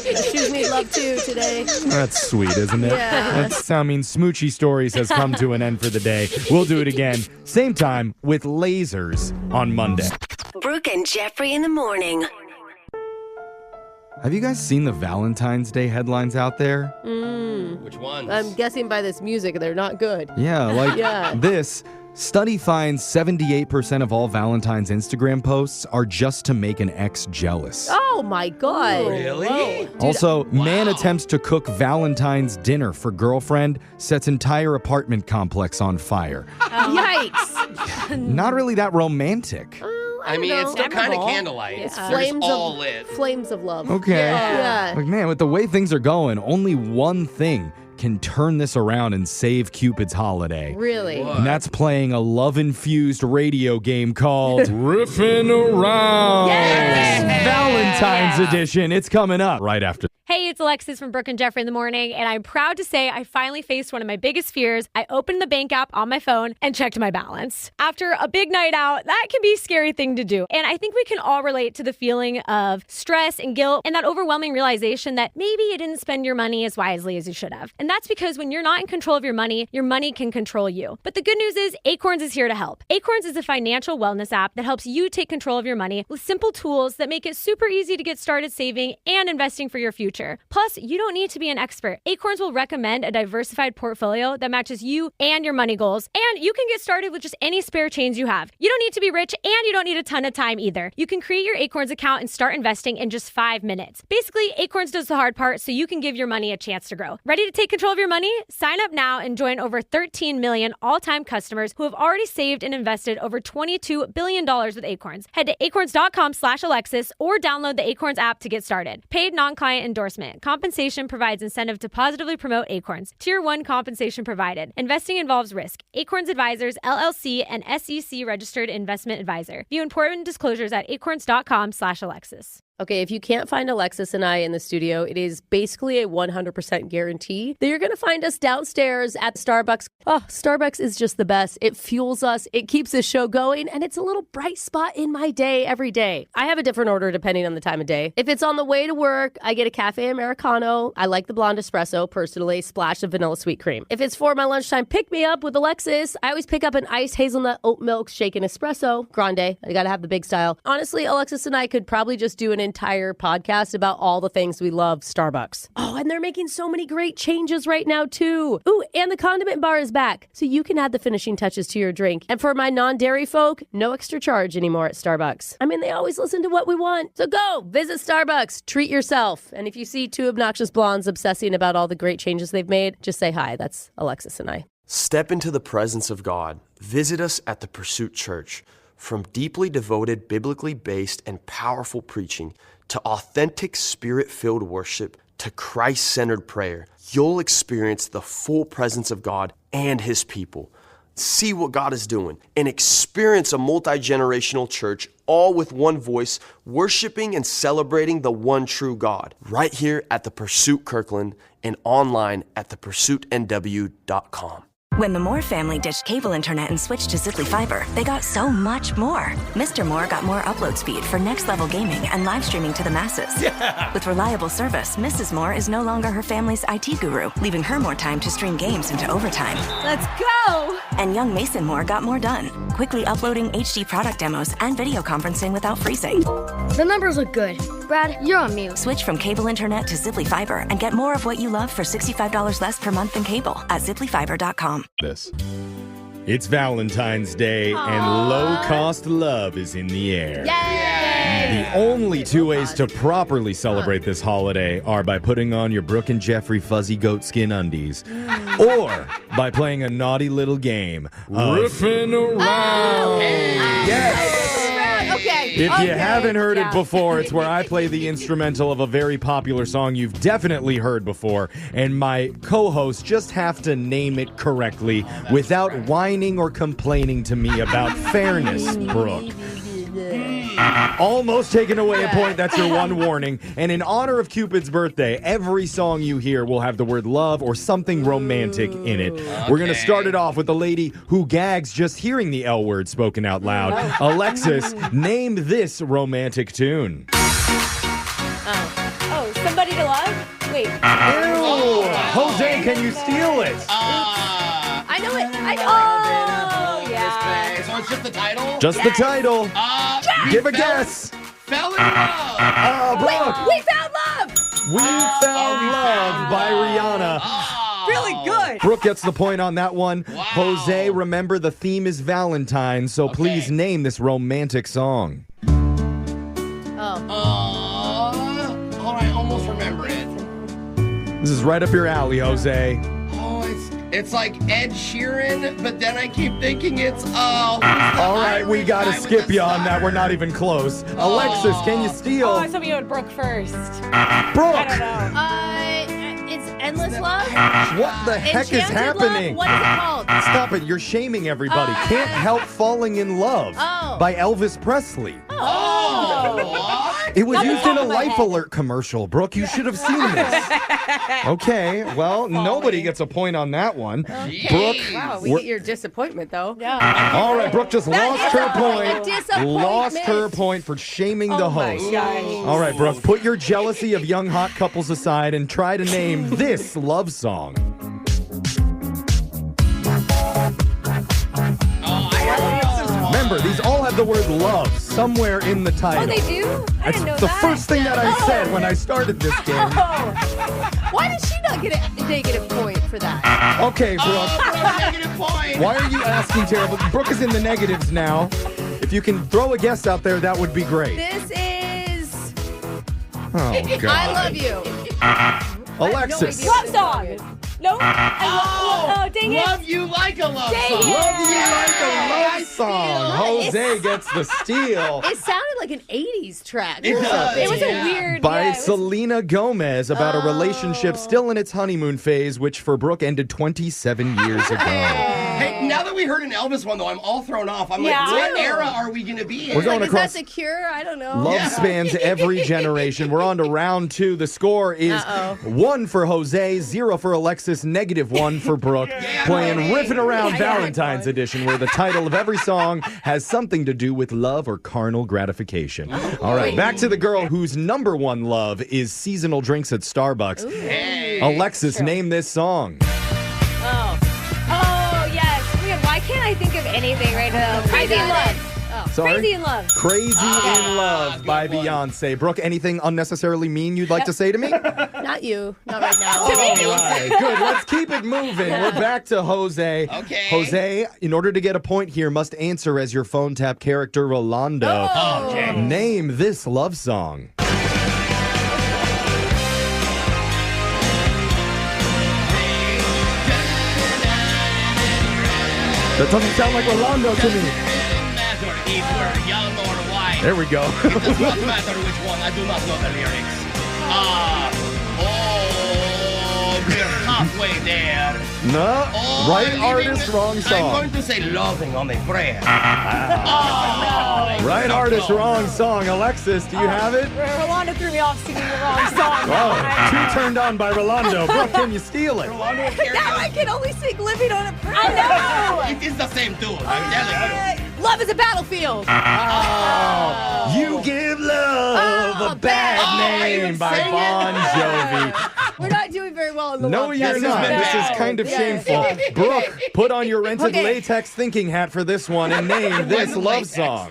Speaker 2: The shoes need love, too, today.
Speaker 7: That's sweet, isn't it?
Speaker 2: Yeah.
Speaker 7: That's how Smoochy Stories has come to an end for the day. We'll do it again, same time, with lasers on Monday.
Speaker 11: Brooke and Jeffrey in the morning.
Speaker 7: Have you guys seen the Valentine's Day headlines out there?
Speaker 6: Which ones?
Speaker 2: I'm guessing by this music, they're not good.
Speaker 7: Yeah, like
Speaker 2: Yeah.
Speaker 7: this. Study finds 78% of all Valentine's Instagram posts are just to make an ex jealous.
Speaker 2: Oh, my God.
Speaker 6: Really?
Speaker 2: Whoa.
Speaker 7: Also, man attempts to cook Valentine's dinner for girlfriend, sets entire apartment complex on fire.
Speaker 2: Yikes.
Speaker 7: Not really that romantic.
Speaker 6: I mean, it's still kind of candlelight.
Speaker 2: It's
Speaker 6: They're
Speaker 2: flames
Speaker 6: just all
Speaker 2: of
Speaker 6: lit.
Speaker 2: flames of love.
Speaker 7: Okay.
Speaker 2: Yeah.
Speaker 7: Like, man, with the way things are going, only one thing can turn this around and save Cupid's holiday.
Speaker 2: Really?
Speaker 7: And that's playing a love-infused radio game called Riffin Around. Valentine's edition. It's coming up right after.
Speaker 5: Hey, it's Alexis from Brooke and Jeffrey in the morning, and I'm proud to say I finally faced one of my biggest fears. I opened the bank app on my phone and checked my balance. After a big night out, that can be a scary thing to do. And I think we can all relate to the feeling of stress and guilt and that overwhelming realization that maybe you didn't spend your money as wisely as you should have. And that's because when you're not in control of your money can control you. But the good news is Acorns is here to help. Acorns is a financial wellness app that helps you take control of your money with simple tools that make it super easy to get started saving and investing for your future. Plus, you don't need to be an expert. Acorns will recommend a diversified portfolio that matches you and your money goals. And you can get started with just any spare change you have. You don't need to be rich and you don't need a ton of time either. You can create your Acorns account and start investing in just 5 minutes. Basically, Acorns does the hard part so you can give your money a chance to grow. Ready to take control of your money? Sign up now and join over 13 million all-time customers who have already saved and invested over $22 billion with Acorns. Head to acorns.com/Alexis or download the Acorns app to get started. Paid non-client endorsement. Compensation provides incentive to positively promote Acorns. Tier 1 compensation provided. Investing involves risk. Acorns Advisors, LLC, and SEC registered investment advisor. View important disclosures at acorns.com/Alexis.
Speaker 2: Okay, if you can't find Alexis and I in the studio, it is basically a 100% guarantee that you're going to find us downstairs at Starbucks. Oh, Starbucks is just the best. It fuels us, it keeps the show going, and it's a little bright spot in my day every day. I have a different order depending on the time of day. If it's on the way to work, I get a cafe Americano. I like the blonde espresso, personally, splash of vanilla sweet cream. If it's for my lunchtime pick-me-up with Alexis, I always pick up an iced hazelnut oat milk shaken espresso, grande. I got to have the big style. Honestly, Alexis and I could probably just do an entire podcast about all the things we love Starbucks. Oh, and they're making so many great changes right now, too. Ooh, and the condiment bar is back, so you can add the finishing touches to your drink. And for my non-dairy folk, no extra charge anymore at Starbucks. I mean, they always listen to what we want. So go, visit Starbucks, treat yourself. And if you see two obnoxious blondes obsessing about all the great changes they've made, just say hi. That's Alexis and I.
Speaker 4: Step into the presence of God. Visit us at the Pursuit Church. From deeply devoted, biblically based, and powerful preaching to authentic, spirit-filled worship to Christ-centered prayer, you'll experience the full presence of God and His people. See what God is doing and experience a multi-generational church, all with one voice, worshiping and celebrating the one true God. Right here at the Pursuit Kirkland and online at thepursuitnw.com.
Speaker 12: When the Moore family ditched cable internet and switched to Ziply Fiber, they got so much more. Mr. Moore got more upload speed for next-level gaming and live streaming to the masses. Yeah. With reliable service, Mrs. Moore is no longer her family's IT guru, leaving her more time to stream games into overtime.
Speaker 5: Let's go!
Speaker 12: And young Mason Moore got more done, quickly uploading HD product demos and video conferencing without freezing.
Speaker 13: The numbers look good. Brad, you're on mute.
Speaker 12: Switch from cable internet to Ziply Fiber and get more of what you love for $65 less per month than cable at ziplyfiber.com.
Speaker 7: It's Valentine's Day, and low-cost love is in the air.
Speaker 2: Yay!
Speaker 7: The only two ways to properly celebrate this holiday are by putting on your Brooke and Jeffrey fuzzy goatskin undies, or by playing a naughty little game of Riffin around. Yes!
Speaker 2: Okay.
Speaker 7: If you haven't heard it before, it's where I play the instrumental of a very popular song you've definitely heard before, and my co-hosts just have to name it correctly without whining or complaining to me about fairness, Brooke. Almost taken away a point. That's your one warning. And in honor of Cupid's birthday, every song you hear will have the word love or something romantic in it. Okay. We're going to start it off with the lady who gags just hearing the L word spoken out loud. Alexis, name this romantic tune.
Speaker 5: Oh, Somebody to Love? Wait.
Speaker 7: Ew! Jose, can you steal it?
Speaker 2: I know it. I know
Speaker 5: Oh, yeah.
Speaker 6: So it's just the title?
Speaker 7: Just the title. Give a guess.
Speaker 6: Fell in love.
Speaker 7: Brooke.
Speaker 2: We found love.
Speaker 7: We Found Love by Rihanna.
Speaker 2: Really good.
Speaker 7: Brooke gets the point on that one. Wow. Jose, remember the theme is Valentine, so please name this romantic song.
Speaker 6: I almost remember it.
Speaker 7: This is right up your alley, Jose.
Speaker 6: It's like Ed Sheeran, but then I keep thinking it's,
Speaker 7: all right, we got to skip you on that. We're not even close. Alexis, can you steal?
Speaker 5: Oh, I thought you would Brooke first.
Speaker 7: Brooke!
Speaker 5: I don't know.
Speaker 2: It's Endless Love?
Speaker 7: What the heck is happening?
Speaker 2: Love? What is it called?
Speaker 7: Stop it. You're shaming everybody. Can't Help Falling in Love by Elvis Presley. It was used in a Life Alert commercial. Brooke, you should have seen this. Okay, well, nobody gets a point on that one. Brooke.
Speaker 2: Wow, we get your disappointment, though.
Speaker 5: Yeah.
Speaker 7: All right, Brooke just lost her point.
Speaker 2: Disappointment.
Speaker 7: Lost her point for shaming the host.
Speaker 2: My gosh.
Speaker 7: All right, Brooke, put your jealousy of young hot couples aside and try to name this love song. Remember, these all have the word love somewhere in the title.
Speaker 5: Oh, they do? I didn't know
Speaker 7: That's the
Speaker 5: that.
Speaker 7: first thing that I said when I started this game.
Speaker 2: Why did she not get a negative point for that?
Speaker 7: Okay, Brooke.
Speaker 6: Negative point.
Speaker 7: Why are you asking terrible? Brooke is in the negatives now. If you can throw a guess out there, that would be great.
Speaker 2: This is...
Speaker 7: Oh, God.
Speaker 2: I Love You.
Speaker 7: Alexis.
Speaker 5: Love song. No? Oh, dang it.
Speaker 6: Love You Like a Love
Speaker 5: Dang
Speaker 6: Song.
Speaker 5: it.
Speaker 7: Love You Like a Love Song. Jose gets the steal.
Speaker 2: It sounded like an 80s track.
Speaker 6: It does.
Speaker 5: It was a weird...
Speaker 7: By
Speaker 5: it was-
Speaker 7: Selena Gomez about a relationship still in its honeymoon phase, which for Brooke ended 27 years ago.
Speaker 6: Hey, now that we heard an Elvis one, though, I'm all thrown off. I'm
Speaker 5: Yeah.
Speaker 6: like, what era are we going to be in?
Speaker 7: We're going
Speaker 2: Is
Speaker 7: across.
Speaker 2: that The Cure? I don't know.
Speaker 7: Love spans every generation. We're on to round 2. The score is 1 for Jose, 0 for Alexis, -1 for Brooke. Playing Riffin' Around Valentine's Edition, where the title of every song has something to do with love or carnal gratification. All right, back to the girl whose #1 love is seasonal drinks at Starbucks.
Speaker 6: Hey.
Speaker 7: Alexis, name this song.
Speaker 5: Oh, yes. Weird. Why can't I think of anything right now?
Speaker 2: Crazy in Love.
Speaker 7: Sorry?
Speaker 5: Crazy in Love.
Speaker 7: Crazy in Love by Beyonce. Brooke, anything unnecessarily mean you'd like to say to me?
Speaker 2: Not you. Not right now.
Speaker 7: All right, good. Let's keep it moving. We're back to Jose.
Speaker 6: Okay.
Speaker 7: Jose, in order to get a point here, must answer as your phone tap character, Rolando.
Speaker 6: Okay.
Speaker 7: Name this love song. That doesn't sound like Rolando to me.
Speaker 6: Matter if we're young or white.
Speaker 7: There we go.
Speaker 6: It does not matter which one. I do not know the lyrics. We're halfway there.
Speaker 7: No, right artist, wrong
Speaker 6: I'm
Speaker 7: song.
Speaker 6: going to say loving on a prayer.
Speaker 7: Right artist, wrong song. Alexis, do you have it?
Speaker 5: Rolando threw me off singing the wrong song.
Speaker 7: Oh, too turned on by Rolando. Brooke, can you steal it?
Speaker 2: Now I can only sing Living on a Prayer.
Speaker 5: I know.
Speaker 6: It is the same tune. I'm telling you.
Speaker 2: Love is a battlefield.
Speaker 7: You give love a bad name by Bon Jovi.
Speaker 2: We're not doing very well in the
Speaker 7: No,
Speaker 2: love
Speaker 7: you're
Speaker 2: test.
Speaker 7: not. This is kind of shameful. Brooke, put on your rented
Speaker 2: Okay.
Speaker 7: latex thinking hat for this one and name this love
Speaker 6: Latex.
Speaker 7: song.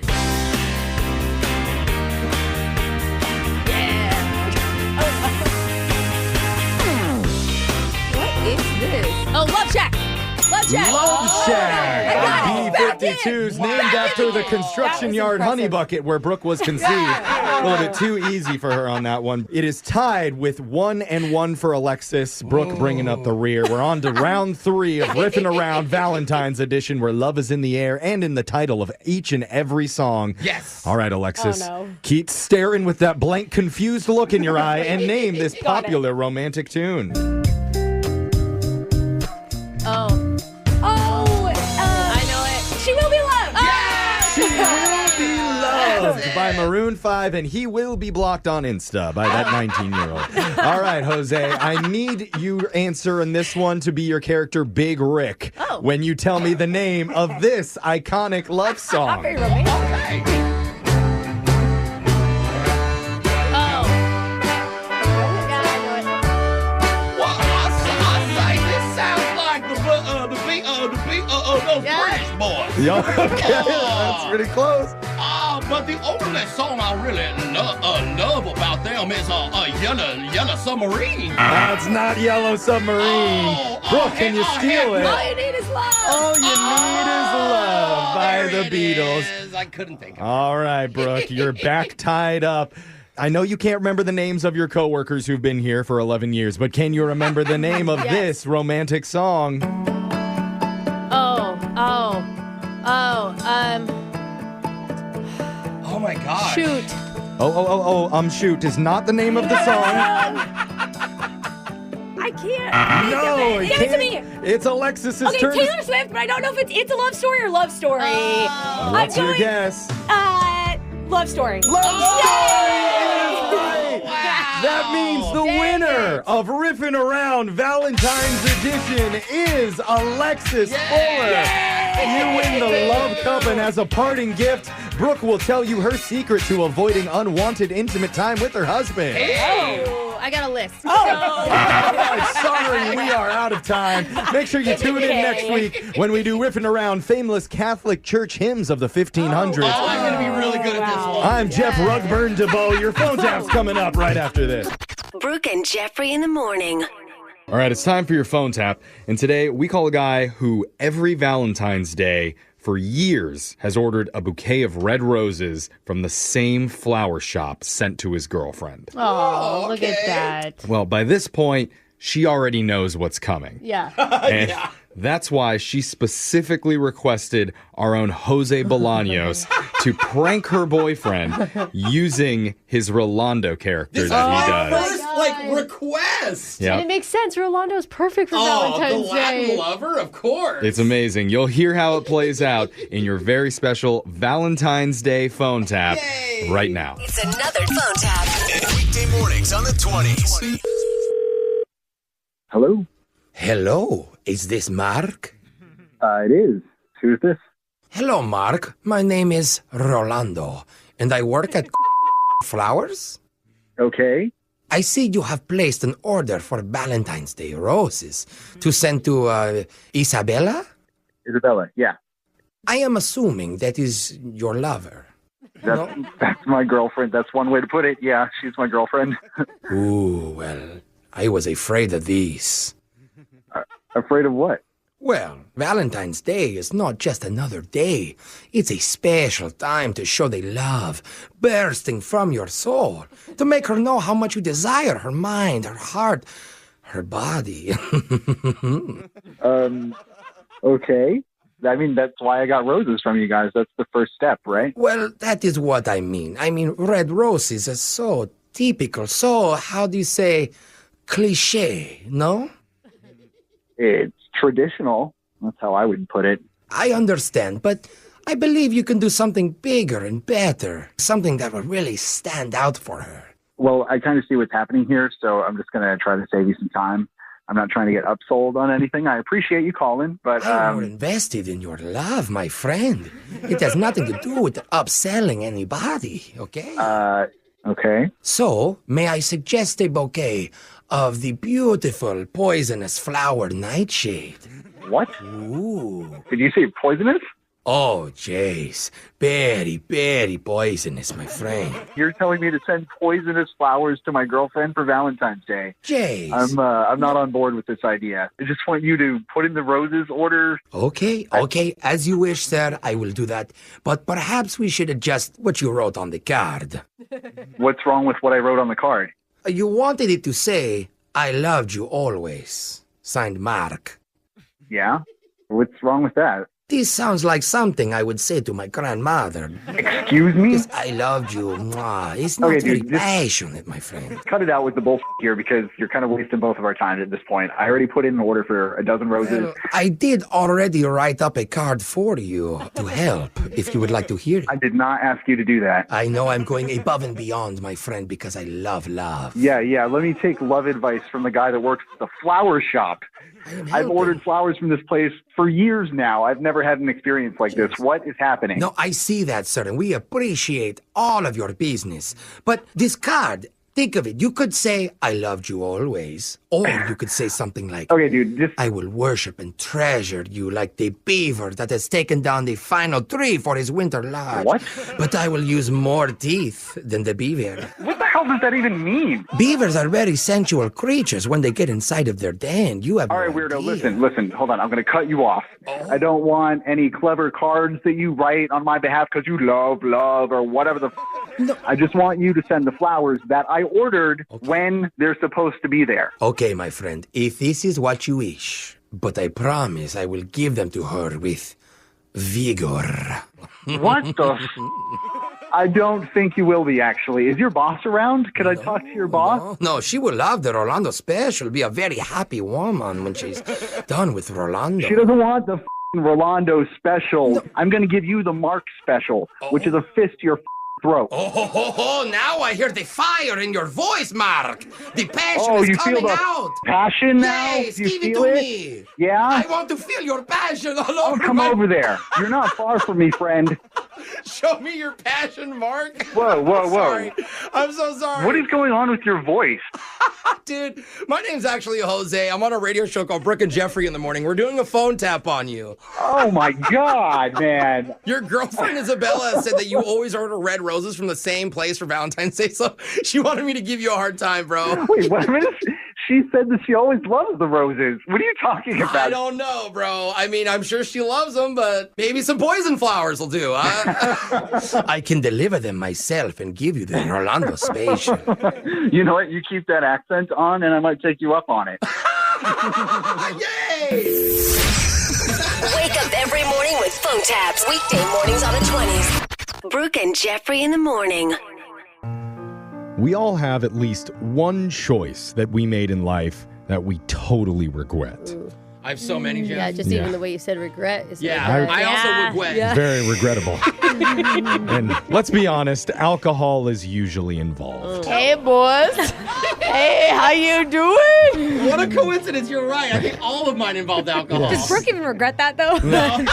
Speaker 2: What is this? Oh, Love Shack. Love Shack.
Speaker 7: Love Shack.
Speaker 2: I got it.
Speaker 7: B-52's named after the construction yard honey bucket where Brooke was conceived. A little bit too easy for her on that one. It is tied with 1-1 for Alexis. Brooke bringing up the rear. We're on to round 3 of Riffin' Around Valentine's Edition, where love is in the air and in the title of each and every song.
Speaker 6: Yes.
Speaker 7: All right, Alexis.
Speaker 5: Oh, no.
Speaker 7: Keep staring with that blank, confused look in your eye and name this popular romantic tune.
Speaker 2: Oh.
Speaker 5: I know it. She Will Be Loved.
Speaker 7: She Will Be Loved by Maroon 5, and he will be blocked on Insta by that 19-year-old. All right, Jose, I need you answer in this one to be your character, Big Rick, when you tell me the name of this iconic love song.
Speaker 5: Very romantic.
Speaker 6: Those British boys.
Speaker 7: Yeah, okay, that's pretty close.
Speaker 6: But the only song I really love about them is Yellow Submarine.
Speaker 7: That's not Yellow Submarine. Brooke, can you steal it?
Speaker 2: All you need is love.
Speaker 7: All you need is love by the Beatles.
Speaker 6: I couldn't think of it.
Speaker 7: All right, Brooke, you're back tied up. I know you can't remember the names of your coworkers who've been here for 11 years, but can you remember the name of this romantic song?
Speaker 6: Oh my God.
Speaker 2: Shoot.
Speaker 7: Shoot is not the name of the song.
Speaker 5: I can't.
Speaker 7: No,
Speaker 5: Give it to me.
Speaker 7: It's Alexis's
Speaker 5: Okay,
Speaker 7: turn.
Speaker 5: Taylor Swift, but I don't know if it's a love story or love story.
Speaker 7: What's your guess?
Speaker 5: Love story.
Speaker 7: Love story is right. That means the winner of Riffin' Around Valentine's Edition is Alexis Fuller. You win the Love Cup, and as a parting gift, Brooke will tell you her secret to avoiding unwanted intimate time with her husband.
Speaker 2: Oh, I got a list.
Speaker 7: All right, sorry, we are out of time. Make sure you tune in next week when we do Riffin' Around famous Catholic church hymns of the 1500s.
Speaker 6: I'm going to be really good at this one.
Speaker 7: I'm Jeff Rugburn DeVoe. Your phone tap's coming up right after this.
Speaker 11: Brooke and Jeffrey in the morning.
Speaker 7: All right, it's time for your phone tap. And today we call a guy who every Valentine's Day for years has ordered a bouquet of red roses from the same flower shop sent to his girlfriend.
Speaker 2: Oh, look at that.
Speaker 7: Well, by this point, she already knows what's coming.
Speaker 2: Yeah.
Speaker 7: And that's why she specifically requested our own Jose Bolaños to prank her boyfriend using his Rolando character that he does.
Speaker 6: First, request.
Speaker 7: Yep.
Speaker 2: And it makes sense. Rolando's perfect for
Speaker 6: The
Speaker 2: Valentine's
Speaker 6: Latin
Speaker 2: Day.
Speaker 6: lover, of course.
Speaker 7: It's amazing. You'll hear how it plays out in your very special Valentine's Day phone tap right now.
Speaker 11: It's another phone tap.
Speaker 9: Weekday mornings on the 20s.
Speaker 10: Hello?
Speaker 14: Hello, is this Mark?
Speaker 10: It is. Who's this?
Speaker 14: Hello, Mark. My name is Rolando, and I work at Flowers.
Speaker 10: Okay.
Speaker 14: I see you have placed an order for Valentine's Day roses to send to Isabella?
Speaker 10: Isabella, yeah.
Speaker 14: I am assuming that is your lover.
Speaker 10: That's my girlfriend. That's one way to put it. Yeah, she's my girlfriend.
Speaker 14: Ooh, well, I was afraid of this.
Speaker 10: Afraid of what?
Speaker 14: Well, Valentine's Day is not just another day. It's a special time to show the love bursting from your soul, to make her know how much you desire her mind, her heart, her body.
Speaker 10: Okay. I mean, that's why I got roses from you guys. That's the first step, right?
Speaker 14: Well, that is what I mean. I mean, red roses are so typical, so, how do you say, cliche, no?
Speaker 10: It's traditional. That's how I would put it.
Speaker 14: I understand, but I believe you can do something bigger and better, something that will really stand out for her.
Speaker 10: Well, I kind of see what's happening here, so I'm just going to try to save you some time. I'm not trying to get upsold on anything. I appreciate you calling, but...
Speaker 14: I'm more invested in your love, my friend. It has nothing to do with upselling anybody, okay?
Speaker 10: Okay.
Speaker 14: So, may I suggest a bouquet of the beautiful poisonous flower nightshade?
Speaker 10: What?
Speaker 14: Ooh.
Speaker 10: Did you say poisonous?
Speaker 14: Oh, jeez. Very, very poisonous, my friend.
Speaker 10: You're telling me to send poisonous flowers to my girlfriend for Valentine's Day?
Speaker 14: Jeez.
Speaker 10: I'm not on board with this idea. I just want you to put in the roses order.
Speaker 14: Okay. As you wish, sir, I will do that. But perhaps we should adjust what you wrote on the card.
Speaker 10: What's wrong with what I wrote on the card?
Speaker 14: You wanted it to say, I loved you always. Signed, Mark.
Speaker 10: Yeah? What's wrong with that?
Speaker 14: This sounds like something I would say to my grandmother.
Speaker 10: Excuse me?
Speaker 14: Yes, I loved you. Mwah. It's not very passionate, my friend.
Speaker 10: Cut it out with the bullshit here because you're kind of wasting both of our time at this point. I already put in an order for a dozen roses.
Speaker 14: Well, I did already write up a card for you to help, if you would like to hear it.
Speaker 10: I did not ask you to do that.
Speaker 14: I know I'm going above and beyond, my friend, because I love love.
Speaker 10: Yeah. Let me take love advice from the guy that works at the flower shop. I've ordered flowers from this place for years now. I've never had an experience like this. What is happening?
Speaker 14: No, I see that, sir, and we appreciate all of your business. But this card, think of it. You could say, I loved you always. Or you could say something like,
Speaker 10: okay, dude, just...
Speaker 14: I will worship and treasure you like the beaver that has taken down the final tree for his winter lodge.
Speaker 10: What?
Speaker 14: But I will use more teeth than the beaver.
Speaker 10: What the hell does that even mean?
Speaker 14: Beavers are very sensual creatures when they get inside of their den. You have
Speaker 10: all right, weirdo, listen, hold on. I'm going to cut you off. Oh. I don't want any clever cards that you write on my behalf because you love, or whatever the No. I just want you to send the flowers that I ordered when they're supposed to be there.
Speaker 14: Okay, my friend, if this is what you wish, but I promise I will give them to her with vigor.
Speaker 10: What the I don't think you will be, actually. Is your boss around? Could I talk to your boss?
Speaker 14: No, she will love the Rolando special. Be a very happy woman when she's done with Rolando.
Speaker 10: She doesn't want the Rolando special. No. I'm going to give you the Mark special, which is a fist to your throat.
Speaker 14: Now I hear the fire in your voice, Mark. The passion is coming out.
Speaker 10: Passion now?
Speaker 14: Yes,
Speaker 10: you
Speaker 14: give
Speaker 10: feel
Speaker 14: it to
Speaker 10: it?
Speaker 14: me.
Speaker 10: Yeah?
Speaker 14: I want to feel your passion all over
Speaker 10: come over there. You're not far from me, friend.
Speaker 6: Show me your passion, Mark.
Speaker 10: Whoa.
Speaker 6: Sorry. I'm so sorry.
Speaker 10: What is going on with your voice?
Speaker 6: Dude, my name's actually Jose. I'm on a radio show called Brooke and Jeffrey in the Morning. We're doing a phone tap on you.
Speaker 10: Oh, my God, man.
Speaker 6: Your girlfriend, Isabella, said that you always order red roses from the same place for Valentine's Day, so she wanted me to give you a hard time, bro.
Speaker 10: Wait, what a minute? She said that she always loves the roses. What are you talking about?
Speaker 6: I don't know, bro. I mean, I'm sure she loves them, but maybe some poison flowers will do, huh?
Speaker 14: I can deliver them myself and give you the Rolando special.
Speaker 10: You know what? You keep that accent on, and I might take you up on it.
Speaker 6: Yay!
Speaker 11: Wake up every morning with phone taps. Weekday mornings on the 20s. Brooke and Jeffrey in the Morning.
Speaker 7: We all have at least one choice that we made in life that we totally regret.
Speaker 2: Ooh.
Speaker 6: I have so many, Jeff.
Speaker 2: Yeah, just even the way you said regret is
Speaker 6: I also regret.
Speaker 2: Yeah.
Speaker 7: Very regrettable. And let's be honest, alcohol is usually involved.
Speaker 15: Hey, boys. Hey, how you doing?
Speaker 6: What a coincidence. You're right. I think all of mine involved alcohol.
Speaker 5: Does Brooke even regret that, though?
Speaker 6: No.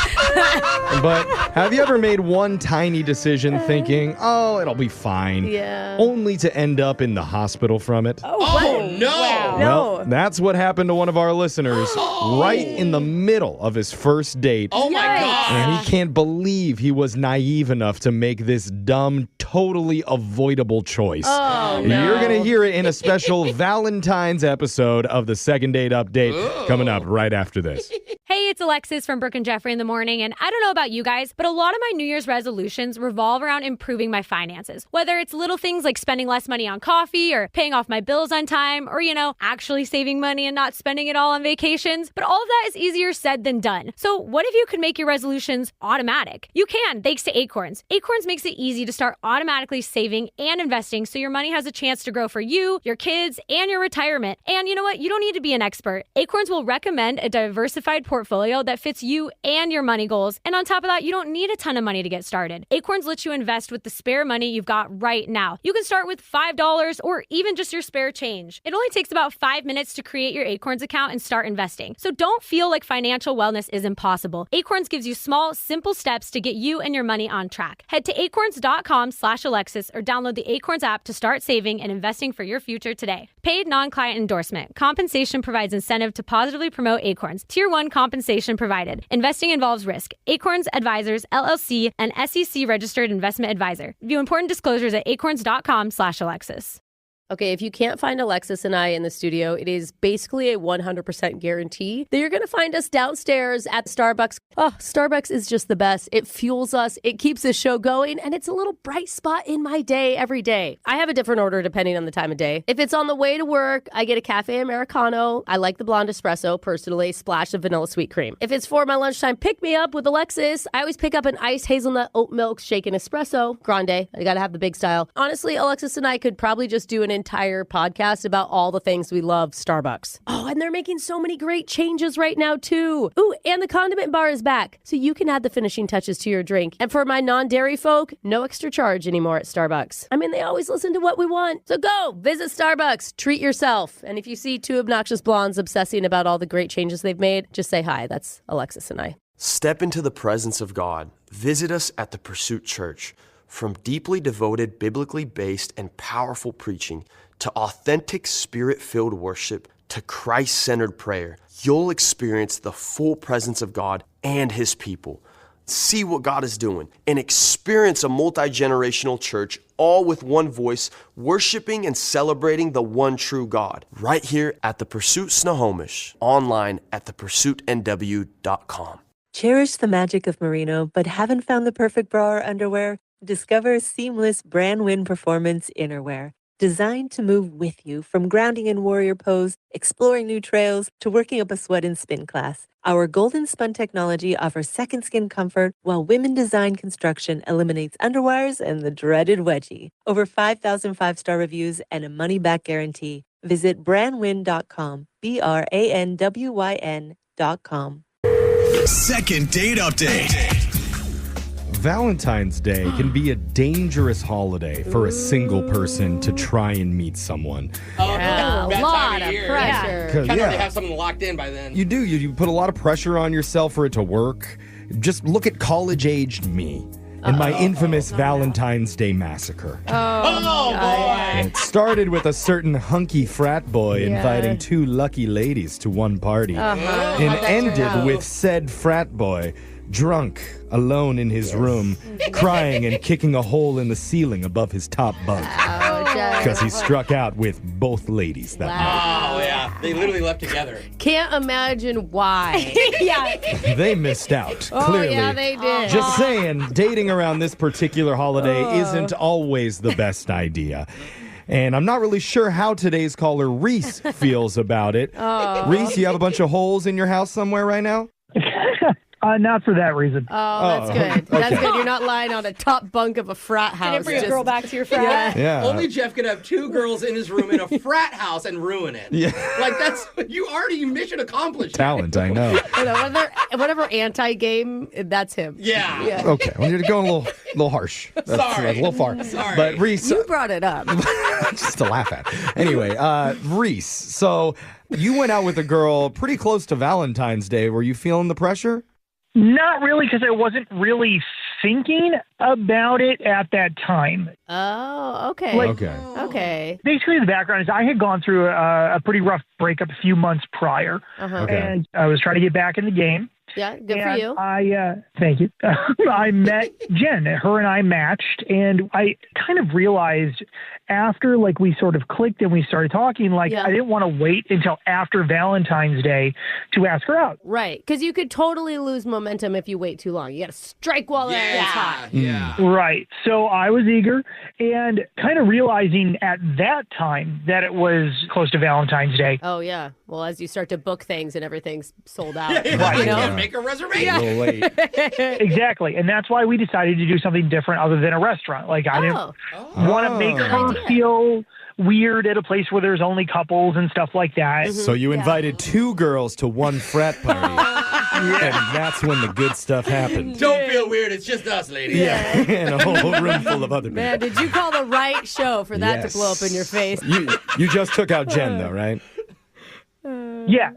Speaker 7: But have you ever made one tiny decision thinking, oh, it'll be fine, only to end up in the hospital from it?
Speaker 6: Oh, no.
Speaker 5: Wow.
Speaker 7: Well, that's what happened to one of our listeners right in the middle of his first date.
Speaker 6: Oh, my God.
Speaker 7: And he can't believe he was naive enough to make this dumb, totally avoidable choice.
Speaker 2: Oh, no.
Speaker 7: You're going to hear it in a special Valentine's episode of the Second Date Update coming up right after this.
Speaker 5: Hey, it's Alexis from Brooke and Jeffrey in the morning, and I don't know about you guys, but a lot of my New Year's resolutions revolve around improving my finances. Whether it's little things like spending less money on coffee or paying off my bills on time or, actually saving money and not spending it all on vacations. But all of that is easier said than done. So what if you could make your resolutions automatic? You can, thanks to Acorns. Acorns makes it easy to start automatically saving and investing so your money has a chance to grow for you, your kids, and your retirement. And you know what? You don't need to be an expert. Acorns will recommend a diversified portfolio that fits you and your money goals. And on top of that, you don't need a ton of money to get started. Acorns lets you invest with the spare money you've got right now. You can start with $5 or even just your spare change. It only takes about 5 minutes to create your Acorns account and start investing. So don't feel like financial wellness is impossible. Acorns gives you small, simple steps to get you and your money on track. Head to acorns.com/Alexis or download the Acorns app to start saving and investing for your future today. Paid non-client endorsement. Compensation provides incentive to positively promote Acorns. Tier 1 compensation provided. Investing involves risk. Acorns Advisors, LLC, an SEC registered investment advisor. View important disclosures at acorns.com/Alexis.
Speaker 2: Okay, if you can't find Alexis and I in the studio, it is basically a 100% guarantee that you're going to find us downstairs at Starbucks. Oh, Starbucks is just the best. It fuels us, it keeps the show going, and it's a little bright spot in my day every day. I have a different order depending on the time of day. If it's on the way to work, I get a cafe Americano. I like the blonde espresso, personally, splash of vanilla sweet cream. If it's for my lunchtime pick-me-up with Alexis, I always pick up an iced hazelnut oat milk shaken espresso, grande. I got to have the big style. Honestly, Alexis and I could probably just do an entire podcast about all the things we love Starbucks. Oh, and they're making so many great changes right now too. Ooh, and the condiment bar is back, so you can add the finishing touches to your drink. And for my non-dairy folk, no extra charge anymore at Starbucks. I mean, they always listen to what we want. So go, visit Starbucks, treat yourself. And if you see two obnoxious blondes obsessing about all the great changes they've made, just say hi. That's Alexis and I.
Speaker 4: Step into the presence of God. Visit us at the Pursuit Church. From deeply devoted, biblically based, and powerful preaching to authentic, spirit-filled worship to Christ-centered prayer, you'll experience the full presence of God and His people. See what God is doing and experience a multi-generational church, all with one voice, worshiping and celebrating the one true God. Right here at the Pursuit Snohomish, online at thepursuitnw.com.
Speaker 15: Cherish the magic of merino, but haven't found the perfect bra or underwear? Discover seamless brand win performance innerwear. Designed to move with you from grounding in warrior pose, exploring new trails, to working up a sweat in spin class. Our golden spun technology offers second skin comfort, while women design construction eliminates underwires and the dreaded wedgie. Over 5,000 five-star reviews and a money-back guarantee. Visit brandwin.com, BRANWYN.com.
Speaker 9: Second Date Update.
Speaker 7: Valentine's Day can be a dangerous holiday for a single person to try and meet someone.
Speaker 2: Yeah, a lot of pressure.
Speaker 6: Kind of already have something locked in by then.
Speaker 7: You do. You put a lot of pressure on yourself for it to work. Just look at college-aged me and my infamous Valentine's Day massacre.
Speaker 6: Oh boy!
Speaker 7: It started with a certain hunky frat boy inviting two lucky ladies to one party and ended with said frat boy drunk, alone in his room, crying and kicking a hole in the ceiling above his top bunk. Because he struck out with both ladies that night.
Speaker 6: Oh, yeah. They literally left together.
Speaker 2: Can't imagine why.
Speaker 7: They missed out,
Speaker 2: Oh,
Speaker 7: clearly.
Speaker 2: yeah, they did.
Speaker 7: Just saying, dating around this particular holiday isn't always the best idea. And I'm not really sure how today's caller, Reese, feels about it. Reese, you have a bunch of holes in your house somewhere right now?
Speaker 16: Not for that reason.
Speaker 2: Oh, that's good. That's good. You're not lying on a top bunk of a frat house.
Speaker 5: Didn't bring a girl back to your frat.
Speaker 7: Yeah.
Speaker 6: Only Jeff could have 2 girls in his room in a frat house and ruin it.
Speaker 7: Yeah.
Speaker 6: Like, that's, you already mission accomplished.
Speaker 7: Talent, I know.
Speaker 2: Whatever anti-game, that's him.
Speaker 6: Yeah.
Speaker 7: Okay, well, you're going a little harsh. That's
Speaker 6: Sorry.
Speaker 7: a little far.
Speaker 6: Sorry.
Speaker 7: But Reese,
Speaker 2: You brought it up.
Speaker 7: just to laugh at. Anyway, Reese, so you went out with a girl pretty close to Valentine's Day. Were you feeling the pressure?
Speaker 16: Not really, because I wasn't really thinking about it at that time.
Speaker 2: Oh, okay. Okay.
Speaker 16: Basically, the background is I had gone through a pretty rough breakup a few months prior, and I was trying to get back in the game.
Speaker 2: Yeah, good for you.
Speaker 16: Thank you. I met Jen. Her and I matched, and I kind of realized after, like, we sort of clicked and we started talking, like, I didn't want to wait until after Valentine's Day to ask her out.
Speaker 2: Right, because you could totally lose momentum if you wait too long. You got to strike while the iron's hot.
Speaker 6: Yeah.
Speaker 16: Right. So I was eager and kind of realizing at that time that it was close to Valentine's Day.
Speaker 2: Oh, yeah. Well, as you start to book things and everything's sold out.
Speaker 16: Right.
Speaker 2: You know?
Speaker 6: Make a reservation.
Speaker 7: A little late.
Speaker 16: Exactly. And that's why we decided to do something different other than a restaurant. Like, I didn't want to make her feel weird at a place where there's only couples and stuff like that.
Speaker 7: So you invited 2 girls to one frat party. And that's when the good stuff happened.
Speaker 6: Don't feel weird. It's just us, ladies.
Speaker 7: Yeah. And a whole room full of other people.
Speaker 2: Man, did you call the right show for that to blow up in your face?
Speaker 7: You just took out Jen, though, right?
Speaker 16: Yeah.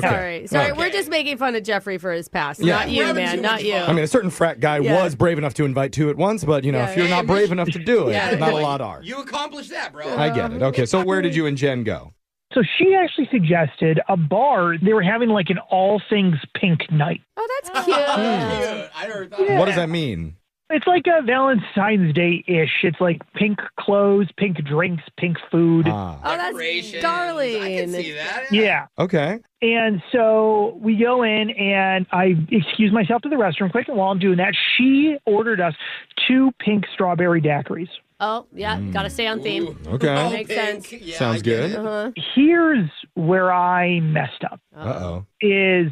Speaker 2: Sorry. We're just making fun of Jeffrey for his past.
Speaker 7: Yeah.
Speaker 2: Not you, man. Not you.
Speaker 7: I mean, a certain frat guy was brave enough to invite 2 at once, but, if you're not brave enough to do it, not a lot are.
Speaker 6: You accomplished that, bro.
Speaker 7: I get it. Okay, so where did you and Jen go?
Speaker 16: So she actually suggested a bar. They were having like an all things pink night.
Speaker 2: Oh, that's cute.
Speaker 6: I heard that.
Speaker 7: What does that mean?
Speaker 16: It's like a Valentine's Day-ish. It's like pink clothes, pink drinks, pink food.
Speaker 2: Oh, that's darling.
Speaker 6: I can see that.
Speaker 16: Yeah.
Speaker 7: Okay.
Speaker 16: And so we go in, and I excuse myself to the restroom quick, and while I'm doing that, she ordered us 2 pink strawberry daiquiris.
Speaker 2: Oh, yeah. Got to stay on theme.
Speaker 7: Okay.
Speaker 2: Makes sense.
Speaker 6: Yeah,
Speaker 7: Sounds good.
Speaker 16: Here's where I messed up.
Speaker 7: Uh-oh.
Speaker 16: Is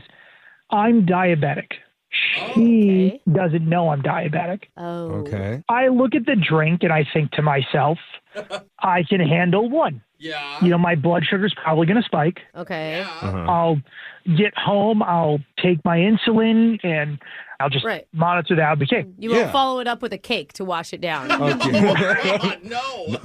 Speaker 16: I'm diabetic. She doesn't know I'm diabetic.
Speaker 2: Oh.
Speaker 7: Okay.
Speaker 16: I look at the drink and I think to myself, I can handle 1.
Speaker 6: Yeah.
Speaker 16: My blood sugar's probably going to spike.
Speaker 2: Okay.
Speaker 16: I'll get home. I'll take my insulin and I'll just monitor the okay.
Speaker 2: You won't follow it up with a cake to wash it down.
Speaker 7: Okay.
Speaker 6: No.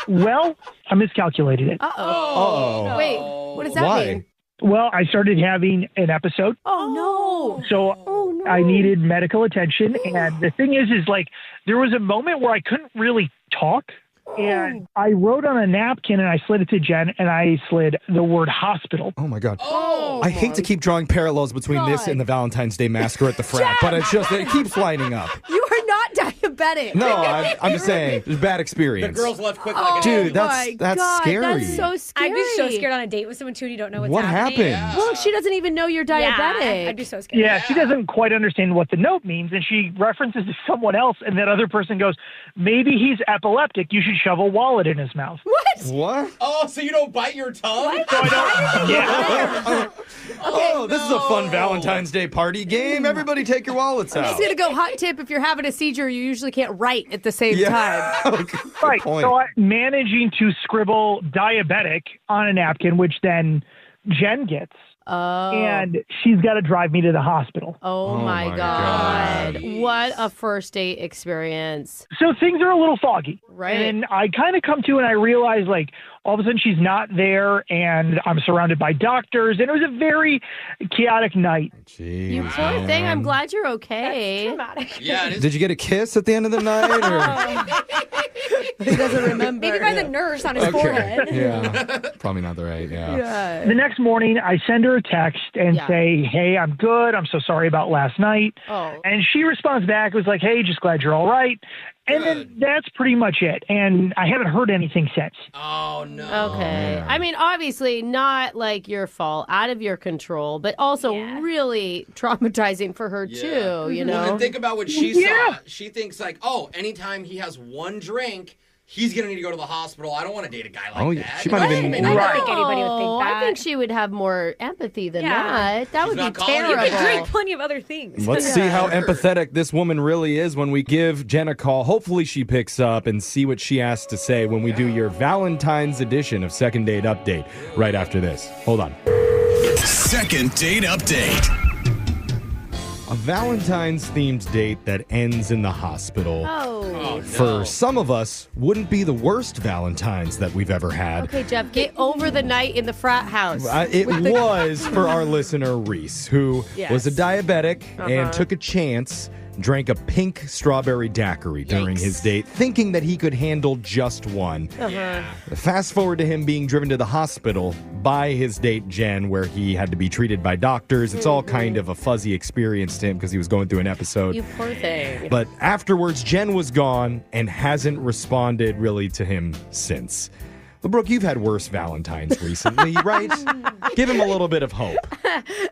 Speaker 16: Well, I miscalculated it.
Speaker 2: Uh-oh. Wait, what does that mean?
Speaker 16: Well, I started having an episode.
Speaker 2: Oh, no.
Speaker 16: So I needed medical attention. And the thing is like, there was a moment where I couldn't really talk. And I wrote on a napkin and I slid it to Jen and I slid the word hospital.
Speaker 7: Oh, my God.
Speaker 6: Oh,
Speaker 7: I hate to keep drawing parallels between this and the Valentine's Day massacre at the frat, but it keeps lining up.
Speaker 2: You are not diabetic.
Speaker 7: No, I'm just saying, there's bad experience.
Speaker 6: The girls left quick like
Speaker 7: Dude, that's
Speaker 2: God,
Speaker 7: scary.
Speaker 2: That's so scary.
Speaker 5: I'd be so scared on a date with someone too and you don't know what's
Speaker 7: What
Speaker 5: happening.
Speaker 7: happened?
Speaker 2: Well, she doesn't even know you're diabetic.
Speaker 5: Yeah, I'd be so scared.
Speaker 16: Yeah, she doesn't quite understand what the note means. And she references to someone else. And that other person goes, maybe he's epileptic. You should shove a wallet in his mouth.
Speaker 7: What?
Speaker 6: Oh, so you don't bite your tongue?
Speaker 16: So I don't,
Speaker 7: Oh, this is a fun Valentine's Day party game. Everybody take your wallets
Speaker 2: I'm
Speaker 7: out.
Speaker 2: just going to go hot tip. If you're having a seizure, you usually can't write at the same time.
Speaker 7: Okay,
Speaker 16: right.
Speaker 7: point.
Speaker 16: So I'm managing to scribble diabetic on a napkin, which then Jen gets.
Speaker 2: Oh.
Speaker 16: And she's got to drive me to the hospital.
Speaker 2: Oh, my God. What a first date experience.
Speaker 16: So things are a little foggy.
Speaker 2: Right.
Speaker 16: And I kind of come to and I realize, like, all of a sudden she's not there and I'm surrounded by doctors. And it was a very chaotic night.
Speaker 7: Jeez,
Speaker 2: You poor thing. I'm glad you're okay.
Speaker 5: That's traumatic.
Speaker 6: Yeah, it is.
Speaker 7: Did you get a kiss at the end of the night? Or?
Speaker 2: He doesn't remember.
Speaker 5: Maybe by the nurse on his forehead.
Speaker 7: Yeah. Probably not the right,
Speaker 16: The next morning, I send her a text and say, hey, I'm good. I'm so sorry about last night.
Speaker 2: Oh.
Speaker 16: And she responds back, was like, hey, just glad you're all right. And then that's pretty much it. And I haven't heard anything since.
Speaker 6: Oh, no.
Speaker 2: Okay. I mean, obviously not like your fault, out of your control, but also really traumatizing for her too, you know?
Speaker 6: Well, and think about what she saw. She thinks like, oh, anytime he has one drink, he's going to need to go to the hospital. I don't want to date a guy like that.
Speaker 7: She might even...
Speaker 5: I don't think anybody would think that.
Speaker 2: I think she would have more empathy than that. That would be
Speaker 5: You could drink plenty of other things.
Speaker 7: Let's see how empathetic this woman really is when we give Jen a call. Hopefully she picks up and see what she has to say when we do your Valentine's edition of Second Date Update right after this. Hold on.
Speaker 9: Second Date Update.
Speaker 7: A Valentine's-themed date that ends in the hospital.
Speaker 2: Oh,
Speaker 7: For some of us, wouldn't be the worst Valentine's that we've ever had.
Speaker 2: Okay, Jeff, get over the night in the frat house.
Speaker 7: It was for our listener, Reese, who was a diabetic and took a chance, drank a pink strawberry daiquiri during his date, thinking that he could handle just one. Fast forward to him being driven to the hospital by his date, Jen, where he had to be treated by doctors. It's all kind of a fuzzy experience to him because he was going through an episode.
Speaker 2: You poor thing.
Speaker 7: But afterwards, Jen was gone and hasn't responded really to him since. Well, Brooke, you've had worse Valentines recently, right? Give him a little bit of hope.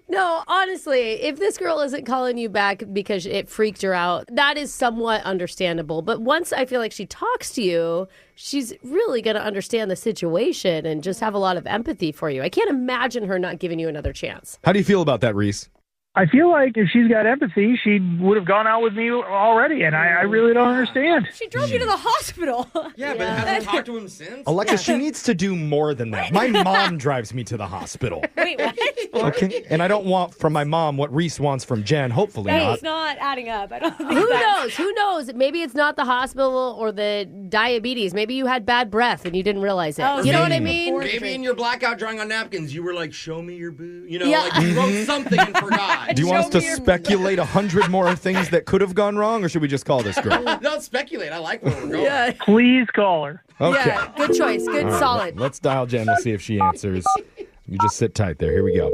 Speaker 2: No, honestly, if this girl isn't calling you back because it freaked her out, that is somewhat understandable. But once I feel like she talks to you, she's really going to understand the situation and just have a lot of empathy for you. I can't imagine her not giving you another chance.
Speaker 7: How do you feel about that, Reese?
Speaker 16: I feel like if she's got empathy, she would have gone out with me already, and I really don't understand.
Speaker 5: She drove you to the hospital.
Speaker 6: Yeah, but haven't talked to him since?
Speaker 7: Alexis, she needs to do more than that. My mom drives me to the hospital.
Speaker 5: Wait, what?
Speaker 7: Okay, and I don't want from my mom what Reese wants from Jen. Hopefully not.
Speaker 5: It's not adding up. I don't think
Speaker 2: Who knows? Who knows? Maybe it's not the hospital or the diabetes. Maybe you had bad breath and you didn't realize it. You know what I mean?
Speaker 6: Maybe in your blackout drawing on napkins, you were like, show me your boo. You know, like you wrote something and forgot.
Speaker 7: Do you want us to speculate 100 more things that could have gone wrong, or should we just call this girl?
Speaker 6: No, speculate. I like where we're going.
Speaker 2: Yeah.
Speaker 16: Please call her.
Speaker 7: Okay.
Speaker 2: Yeah, good choice. Good,
Speaker 7: All right,
Speaker 2: solid.
Speaker 7: Let's dial Jen. We'll see if she answers. You just sit tight there. Here we go.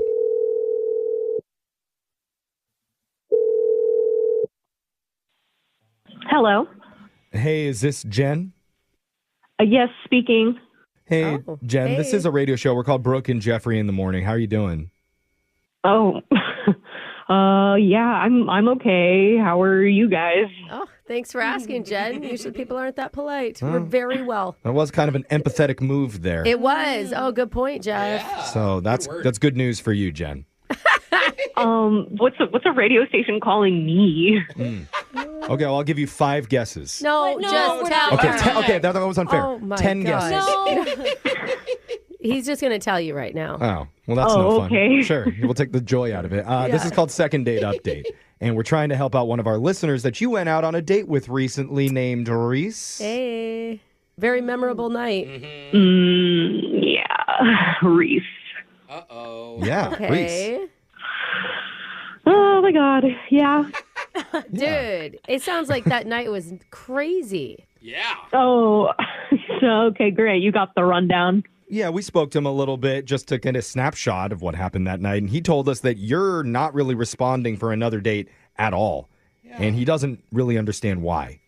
Speaker 17: Hello.
Speaker 7: Hey, is this Jen?
Speaker 17: Yes, speaking.
Speaker 7: Hey, Jen. This is a radio show. We're called Brooke and Jeffrey in the Morning. How are you doing?
Speaker 17: Oh, yeah, I'm okay. How are you guys?
Speaker 2: Oh, thanks for asking, Jen. Usually people aren't that polite. We're very well.
Speaker 7: That was kind of an empathetic move there.
Speaker 2: It was. Oh, good point, Jeff.
Speaker 7: So that's good news for you, Jen.
Speaker 17: What's a radio station calling me?
Speaker 7: Okay, well, I'll give you 5 guesses.
Speaker 2: No, just tell
Speaker 7: Okay,
Speaker 2: her.
Speaker 7: okay, that was unfair.
Speaker 2: Oh, my
Speaker 7: 10
Speaker 2: gosh.
Speaker 7: guesses.
Speaker 2: No. He's just going to tell you right now.
Speaker 7: Oh, well, that's no fun.
Speaker 17: Okay.
Speaker 7: Sure, we'll take the joy out of it. This is called Second Date Update, and we're trying to help out one of our listeners that you went out on a date with recently named Reese.
Speaker 2: Hey, very memorable night.
Speaker 17: Yeah, Reese.
Speaker 6: Uh-oh.
Speaker 7: Yeah,
Speaker 2: Okay.
Speaker 7: Reese.
Speaker 17: Oh, my God. Yeah.
Speaker 2: Dude, it sounds like that night was crazy.
Speaker 6: Yeah.
Speaker 17: Oh, okay, great. You got the rundown.
Speaker 7: Yeah, we spoke to him a little bit just to get a snapshot of what happened that night, and he told us that you're not really responding for another date at all, and he doesn't really understand why.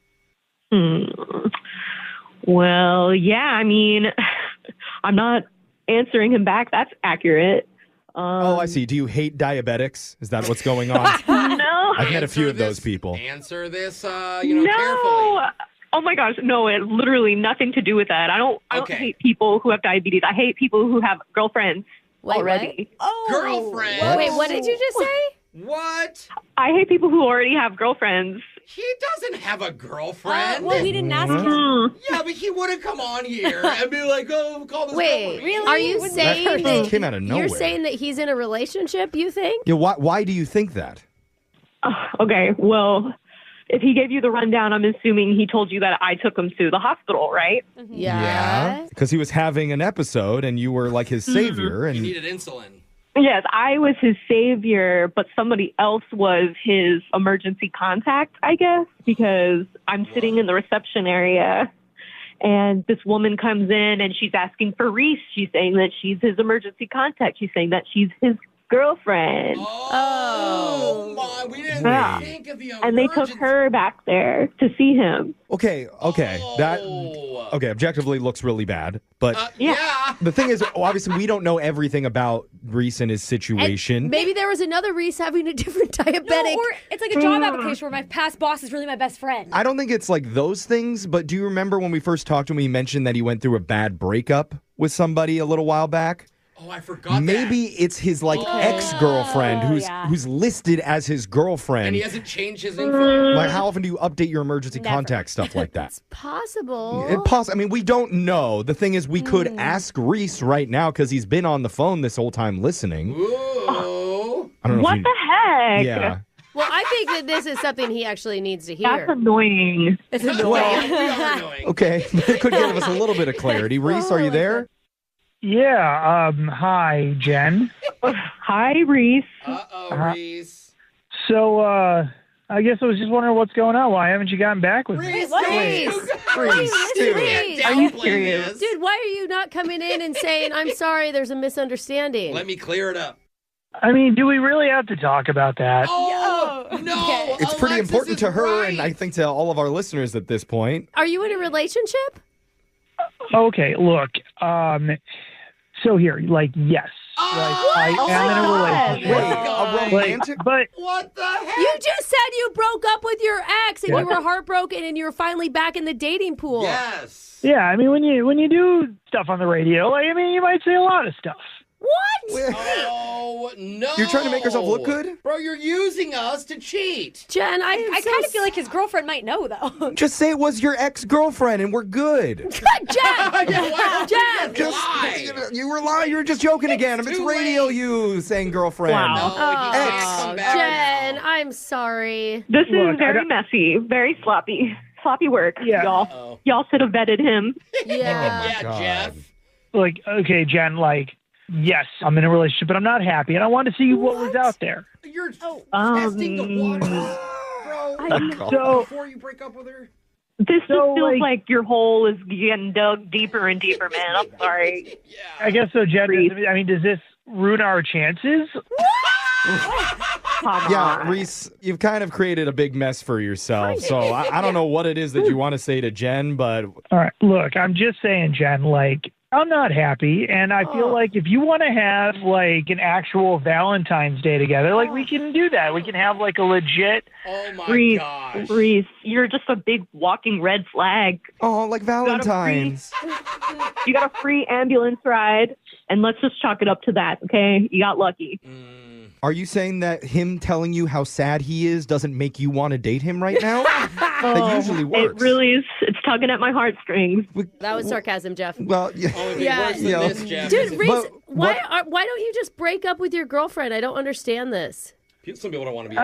Speaker 17: Well, yeah, I mean, I'm not answering him back. That's accurate.
Speaker 7: Oh, I see. Do you hate diabetics? Is that what's going on?
Speaker 17: No.
Speaker 7: I've met a few of those people.
Speaker 6: Answer this,
Speaker 17: No.
Speaker 6: carefully.
Speaker 17: Oh my gosh, no, it literally nothing to do with that. I don't hate people who have diabetes. I hate people who have girlfriends already.
Speaker 2: Oh,
Speaker 6: girlfriend.
Speaker 2: Wait, what did you just say?
Speaker 6: What?
Speaker 17: I hate people who already have girlfriends.
Speaker 6: He doesn't have a girlfriend.
Speaker 5: Well, we didn't ask him.
Speaker 6: Yeah, but he would have come on here and be like, oh, call this
Speaker 2: Wait,
Speaker 6: girl.
Speaker 2: really? Are you saying that
Speaker 7: came out of nowhere.
Speaker 2: you're saying that he's in a relationship, you think?
Speaker 7: Yeah, why do you think that?
Speaker 17: Okay, well, if he gave you the rundown, I'm assuming he told you that I took him to the hospital, right?
Speaker 2: Yeah.
Speaker 7: Because he was having an episode and you were like his savior. And
Speaker 6: He needed insulin.
Speaker 17: Yes, I was his savior, but somebody else was his emergency contact, I guess, because I'm sitting in the reception area and this woman comes in and she's asking for Reese. She's saying that she's his emergency contact. She's saying that she's his ex-girlfriend.
Speaker 6: Oh my, we didn't
Speaker 17: Yeah.
Speaker 6: think of the
Speaker 17: And they took her back there to see him.
Speaker 7: Okay. That objectively looks really bad. But
Speaker 6: yeah.
Speaker 7: the thing is, obviously, we don't know everything about Reese and his situation.
Speaker 2: Maybe there was another Reese having a different diabetic.
Speaker 5: No, or it's like a job application where my past boss is really my best friend.
Speaker 7: I don't think it's like those things, but do you remember when we first talked to him, he mentioned that he went through a bad breakup with somebody a little while back?
Speaker 6: Oh, I forgot
Speaker 7: Maybe it's his ex-girlfriend who's listed as his girlfriend.
Speaker 6: And he hasn't changed his info.
Speaker 7: Like, how often do you update your emergency contact stuff like that?
Speaker 2: It's possible.
Speaker 7: I mean, we don't know. The thing is, we could ask Reese right now because he's been on the phone this whole time listening.
Speaker 6: Ooh.
Speaker 7: I don't know
Speaker 17: What the heck?
Speaker 7: Yeah.
Speaker 2: Well, I think that this is something he actually needs to hear.
Speaker 17: That's annoying.
Speaker 2: It's annoying.
Speaker 7: Okay, it could give us a little bit of clarity. Reese, are you there?
Speaker 16: Yeah. Hi, Jen.
Speaker 17: Hi, Reese.
Speaker 6: Reese.
Speaker 16: So, I guess I was just wondering what's going on. Why haven't you gotten back with me?
Speaker 2: Reese,
Speaker 7: dude.
Speaker 17: Are you serious?
Speaker 2: Dude, why are you not coming in and saying, I'm sorry, there's a misunderstanding?
Speaker 6: Let me clear it up.
Speaker 16: I mean, do we really have to talk about that?
Speaker 6: Oh, no.
Speaker 7: It's pretty
Speaker 6: Alexis
Speaker 7: important to
Speaker 6: is
Speaker 7: her,
Speaker 6: right.
Speaker 7: and I think to all of our listeners at this point.
Speaker 2: Are you in a relationship?
Speaker 16: Okay, look. So here, yes. I am in a relationship.
Speaker 7: Wait, a romantic?
Speaker 16: But
Speaker 6: what the heck?
Speaker 2: You just said you broke up with your ex and you were heartbroken and you were finally back in the dating pool.
Speaker 6: Yes.
Speaker 16: yeah, I mean, when you do stuff on the radio, I mean, you might say a lot of stuff.
Speaker 2: What?
Speaker 6: Oh, no.
Speaker 7: You're trying to make yourself look good?
Speaker 6: Bro, you're using us to cheat.
Speaker 2: Jen, I
Speaker 5: kind of feel like his girlfriend might know, though.
Speaker 7: Just say it was your ex-girlfriend and we're good.
Speaker 2: Jen!
Speaker 7: You were lying. You were just joking again. It's radio you saying girlfriend.
Speaker 17: Wow.
Speaker 2: Oh, Jen, I'm sorry.
Speaker 17: This
Speaker 16: Look,
Speaker 17: is very messy, very sloppy. Sloppy work, y'all. Y'all should have vetted him.
Speaker 2: Yeah.
Speaker 6: Jeff.
Speaker 16: Like, okay, Jen, yes, I'm in a relationship, but I'm not happy, and I wanted to see what was out there.
Speaker 6: You're testing the waters, bro.
Speaker 16: So,
Speaker 6: Before you break up with her.
Speaker 17: This just feels like your hole is getting dug deeper and deeper, man. I'm sorry.
Speaker 16: I guess so, Jen. I mean, does this ruin our chances?
Speaker 7: Yeah, Reese, you've kind of created a big mess for yourself. So I don't know what it is that you want to say to Jen, but...
Speaker 16: All right, look, I'm just saying, Jen, I'm not happy, and I feel like if you want to have, an actual Valentine's Day together, we can do that. We can have, a legit...
Speaker 6: Oh, my gosh.
Speaker 17: Reese, you're just a big walking red flag.
Speaker 7: Oh, like Valentine's.
Speaker 17: You got a free ambulance ride, and let's just chalk it up to that, okay? You got lucky.
Speaker 7: Are you saying that him telling you how sad he is doesn't make you want to date him right now? That usually works.
Speaker 17: It really is. It's tugging at my heartstrings.
Speaker 2: That was sarcasm, Jeff.
Speaker 7: Well, yeah.
Speaker 6: Oh, it'd be worse than this, Jeff.
Speaker 2: Dude, Reese,
Speaker 7: But
Speaker 2: why don't you just break up with your girlfriend? I don't understand this.
Speaker 6: Some people don't want to be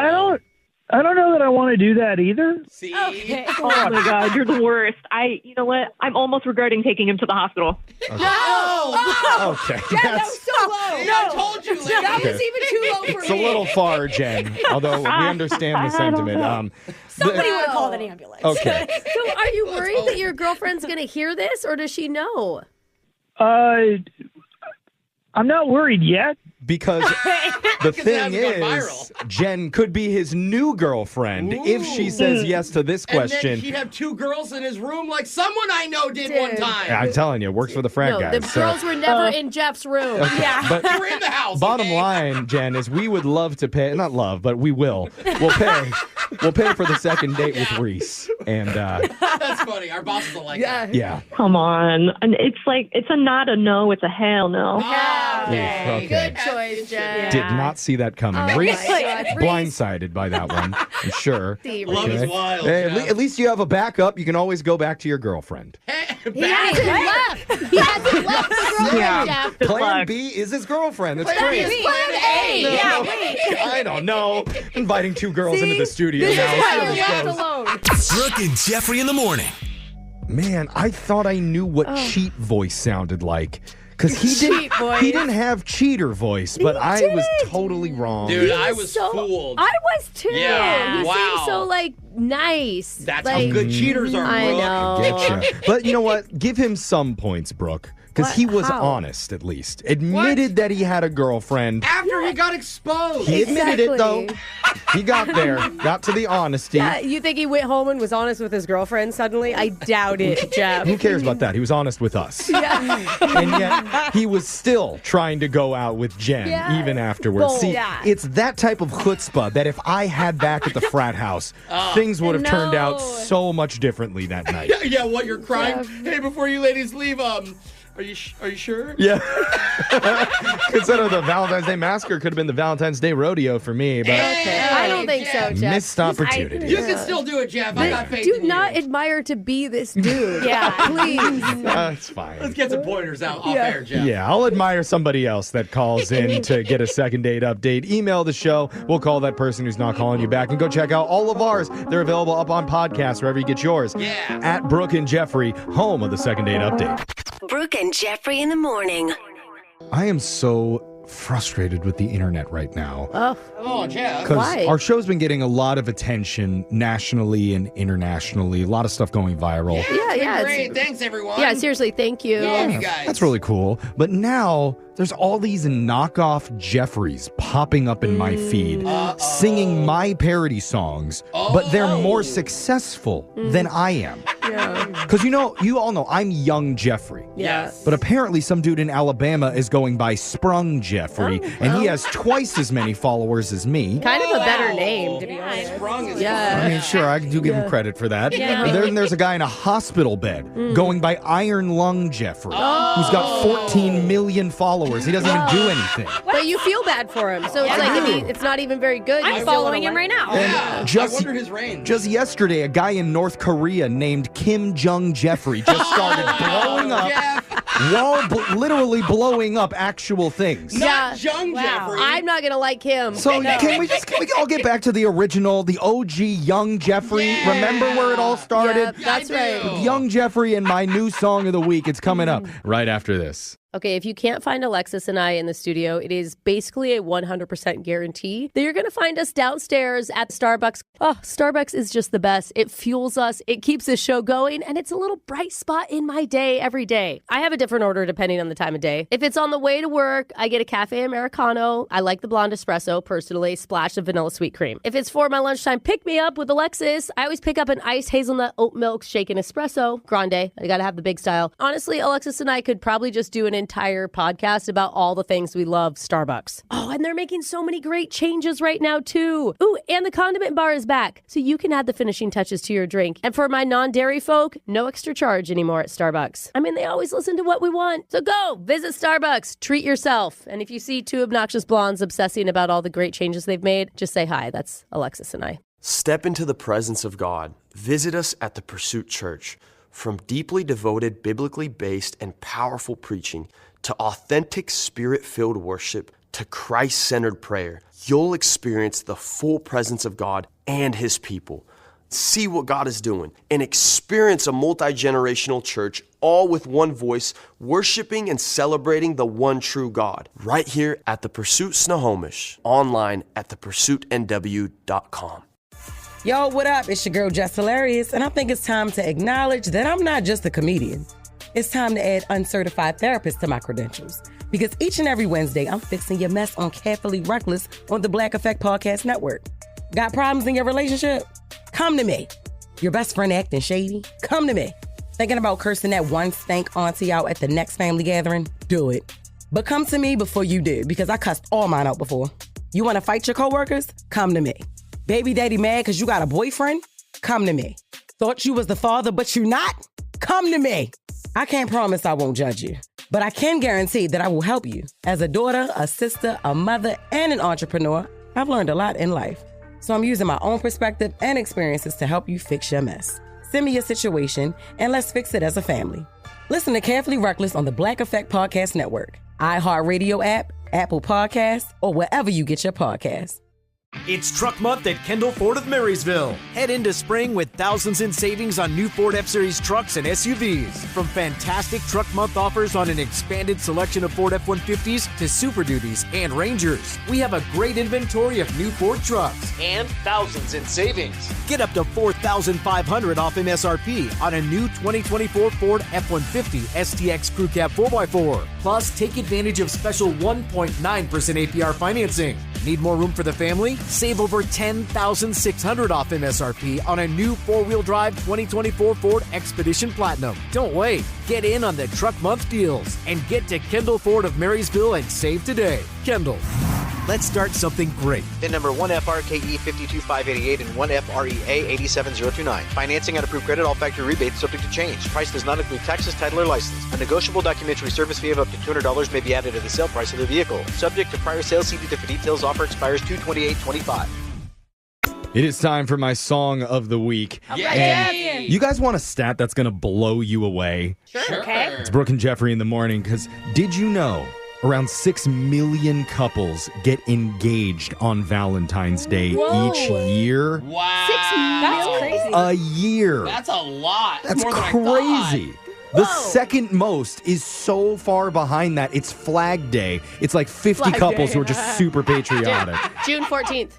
Speaker 16: I don't know that I want to do that either.
Speaker 6: See?
Speaker 2: Okay.
Speaker 17: Oh my God, you're the worst. You know what? I'm almost regretting taking him to the hospital.
Speaker 2: No!
Speaker 7: Okay.
Speaker 2: That was so low.
Speaker 6: See, I told you, lady.
Speaker 2: That was even too low for
Speaker 7: It's
Speaker 2: me.
Speaker 7: a little far, Jen, although we understand the sentiment.
Speaker 5: Somebody would have called an ambulance.
Speaker 7: Okay.
Speaker 2: So are you worried that your girlfriend's going to hear this, or does she know?
Speaker 16: I'm not worried yet.
Speaker 7: Because the thing
Speaker 6: hasn't gone
Speaker 7: is, Jen could be his new girlfriend if she says yes to this
Speaker 6: And
Speaker 7: question.
Speaker 6: then he'd have two girls in his room like someone I know did one time.
Speaker 7: I'm telling you, it works for the frat
Speaker 2: No,
Speaker 7: guys.
Speaker 2: the girls were never in Jeff's room. Yeah.
Speaker 7: But
Speaker 6: They were in the house.
Speaker 7: bottom line, Jen, is we would love to pay, not love, but we will. We'll pay. We'll pay for the second date with Reese. And
Speaker 6: That's funny. Our bosses will like that.
Speaker 7: yeah.
Speaker 17: Come on. And it's a not a no, it's a hell no.
Speaker 7: Okay.
Speaker 2: Good choice, Jen.
Speaker 7: Did not see that coming.
Speaker 2: Oh,
Speaker 7: Reese,
Speaker 2: my God.
Speaker 7: blindsided by that one, I'm sure.
Speaker 6: Love is wild.
Speaker 7: Hey,
Speaker 6: Jeff.
Speaker 7: at least you have a backup. You can always go back to your girlfriend.
Speaker 2: He hasn't left. He hasn't left the girlfriend, Jeff.
Speaker 7: Plan B is his girlfriend. That's
Speaker 2: Plan
Speaker 7: great.
Speaker 2: B. Plan A.
Speaker 7: No,
Speaker 2: Yeah,
Speaker 7: no.
Speaker 2: wait.
Speaker 7: I don't know. Inviting two girls into the studio
Speaker 2: This
Speaker 7: now.
Speaker 2: is
Speaker 7: We'll see
Speaker 2: why
Speaker 7: how
Speaker 2: you're
Speaker 7: this
Speaker 2: left
Speaker 7: goes.
Speaker 2: alone.
Speaker 9: Brooke and Jeffrey in the morning.
Speaker 7: Man, I thought I knew what cheat voice sounded like. Because
Speaker 2: Cheat voice.
Speaker 7: he didn't have cheater voice, but I was totally wrong.
Speaker 6: Dude, I was
Speaker 2: so,
Speaker 6: fooled.
Speaker 2: I was too.
Speaker 6: Yeah,
Speaker 2: He
Speaker 6: wow.
Speaker 2: seemed so nice.
Speaker 6: That's
Speaker 2: like,
Speaker 6: how good cheaters are,
Speaker 2: I
Speaker 6: Brooke.
Speaker 2: know.
Speaker 7: Getcha. But you know what? Give him some points, Brooke. Because he was
Speaker 2: How?
Speaker 7: honest, at least. Admitted that he had a girlfriend.
Speaker 6: After he got exposed.
Speaker 7: He admitted it, though. He got there. Got to the honesty.
Speaker 2: Yeah, you think he went home and was honest with his girlfriend suddenly? I doubt it, Jeff.
Speaker 7: Who cares about that? He was honest with us.
Speaker 2: Yeah.
Speaker 7: And yet, he was still trying to go out with Jen, even afterwards.
Speaker 2: Bold.
Speaker 7: See,
Speaker 2: Yeah.
Speaker 7: it's that type of chutzpah that if I had back at the frat house, things would have turned out so much differently that night.
Speaker 6: Yeah, what, you're crying? Hey, before you ladies leave, are you sure?
Speaker 7: Yeah. Instead of the Valentine's Day Massacre, could have been the Valentine's Day Rodeo for me. But
Speaker 2: I don't think so, Jeff.
Speaker 7: missed opportunity.
Speaker 6: You can still do it, Jeff. I got faith
Speaker 2: Do
Speaker 6: in you.
Speaker 2: not admire to be this dude. Please.
Speaker 7: It's fine.
Speaker 6: Let's get some pointers out off air, Jeff.
Speaker 7: Yeah, I'll admire somebody else that calls in to get a second date update. Email the show. We'll call that person who's not calling you back. And go check out all of ours. They're available up on podcasts wherever you get yours.
Speaker 6: Yeah.
Speaker 7: At Brooke and Jeffrey, home of the second date update.
Speaker 11: Brooke and Jeffrey in the morning.
Speaker 7: I am so frustrated with the internet right now.
Speaker 6: Oh, Jeff.
Speaker 7: Because our show's been getting a lot of attention nationally and internationally. A lot of stuff going viral.
Speaker 2: Yeah.
Speaker 6: Great. Thanks, everyone.
Speaker 2: Yeah, seriously, thank you.
Speaker 6: Love you guys.
Speaker 7: That's really cool. But now there's all these knockoff Jeffreys popping up in my feed, singing my parody songs, but they're more successful than I am. Because you all know I'm young Jeffrey.
Speaker 2: Yes.
Speaker 7: But apparently some dude in Alabama is going by Sprung Jeffrey, and he has twice as many followers as me.
Speaker 2: Kind of a better name, to be honest.
Speaker 6: Sprung is
Speaker 7: I mean, sure, I do give him credit for that.
Speaker 2: Yeah.
Speaker 7: And then there's a guy in a hospital bed going by Iron Lung Jeffrey, who's got 14 million followers. He doesn't even do anything.
Speaker 2: But you feel bad for him. So it's like, it's not even very good.
Speaker 5: I'm following him right now.
Speaker 7: And
Speaker 6: I wonder his range.
Speaker 7: Just yesterday, a guy in North Korea named Kim Jong Jeffrey just started blowing up. Literally blowing up actual things.
Speaker 6: Not Jung Jeffrey.
Speaker 2: I'm not going to like him.
Speaker 7: So can we all get back to the original, the OG Young Jeffrey?
Speaker 2: Yeah.
Speaker 7: Remember where it all started?
Speaker 2: Yep, that's right.
Speaker 7: Young Jeffrey and my new song of the week. It's coming up right after this.
Speaker 2: Okay, if you can't find Alexis and I in the studio, it is basically a 100% guarantee that you're going to find us downstairs at Starbucks. Oh, Starbucks is just the best. It fuels us, it keeps the show going, and it's a little bright spot in my day every day. I have a different order depending on the time of day. If it's on the way to work, I get a cafe Americano. I like the blonde espresso, personally, splash of vanilla sweet cream. If it's for my lunchtime pick-me-up with Alexis, I always pick up an iced hazelnut oat milk shaken espresso, grande. I got to have the big style. Honestly, Alexis and I could probably just do an entire podcast about all the things we love Starbucks. Oh, and they're making so many great changes right now, too. Ooh, and the condiment bar is back, so you can add the finishing touches to your drink. And for my non-dairy folk, no extra charge anymore at Starbucks. I mean, they always listen to what we want. So go, visit Starbucks, treat yourself. And if you see two obnoxious blondes obsessing about all the great changes they've made, just say hi. That's Alexis and I.
Speaker 4: Step into the presence of God. Visit us at the Pursuit Church. From deeply devoted, biblically based, and powerful preaching to authentic, spirit-filled worship to Christ-centered prayer, you'll experience the full presence of God and His people. See what God is doing and experience a multi-generational church, all with one voice, worshiping and celebrating the one true God. Right here at the Pursuit Snohomish, online at thepursuitnw.com.
Speaker 18: Yo, what up? It's your girl, Jess Hilarious, and I think it's time to acknowledge that I'm not just a comedian. It's time to add uncertified therapist to my credentials. Because each and every Wednesday, I'm fixing your mess on Carefully Reckless on the Black Effect Podcast Network. Got problems in your relationship? Come to me. Your best friend acting shady? Come to me. Thinking about cursing that one stank auntie out at the next family gathering? Do it. But come to me before you do, because I cussed all mine out before. You want to fight your coworkers? Come to me. Baby daddy mad because you got a boyfriend? Come to me. Thought you was the father, but you not? Come to me. I can't promise I won't judge you, but I can guarantee that I will help you. As a daughter, a sister, a mother, and an entrepreneur, I've learned a lot in life. So I'm using my own perspective and experiences to help you fix your mess. Send me your situation, and let's fix it as a family. Listen to Carefully Reckless on the Black Effect Podcast Network, iHeartRadio app, Apple Podcasts, or wherever you get your podcasts.
Speaker 19: It's Truck Month at Kendall Ford of Marysville. Head into spring with thousands in savings on new Ford F-Series trucks and SUVs. From fantastic Truck Month offers on an expanded selection of Ford F-150s to Super Duties and Rangers. We have a great inventory of new Ford trucks and thousands in savings. Get up to $4,500 off MSRP on a new 2024 Ford F-150 STX Crew Cab 4x4. Plus, take advantage of special 1.9% APR financing. Need more room for the family? Save over $10,600 off MSRP on a new four-wheel drive 2024 Ford Expedition Platinum. Don't wait. Get in on the Truck Month deals and get to Kendall Ford of Marysville and save today. Kendall. Let's start something great.
Speaker 20: VIN number 1FRKE 52588 and 1FREA 87029. Financing and approved credit, all factory rebates subject to change. Price does not include taxes, title, or license. A negotiable documentary service fee of up to $200 may be added to the sale price of the vehicle. Subject to prior sales, see for details. Offer expires 2/28/25.
Speaker 7: It is time for my song of the week.
Speaker 6: Yeah.
Speaker 7: And you guys want a stat that's going to blow you away?
Speaker 6: Sure. Okay.
Speaker 7: It's Brooke and Jeffrey in the morning, because did you know around 6 million couples get engaged on Valentine's Day each year?
Speaker 6: Wow.
Speaker 2: 6 million?
Speaker 5: That's crazy.
Speaker 7: A year.
Speaker 6: That's a lot.
Speaker 7: That's
Speaker 6: more
Speaker 7: crazy.
Speaker 6: Than
Speaker 7: The second most is so far behind that. It's Flag Day. It's like 50
Speaker 2: Flag
Speaker 7: couples
Speaker 2: Day.
Speaker 7: who are just super patriotic.
Speaker 2: June 14th.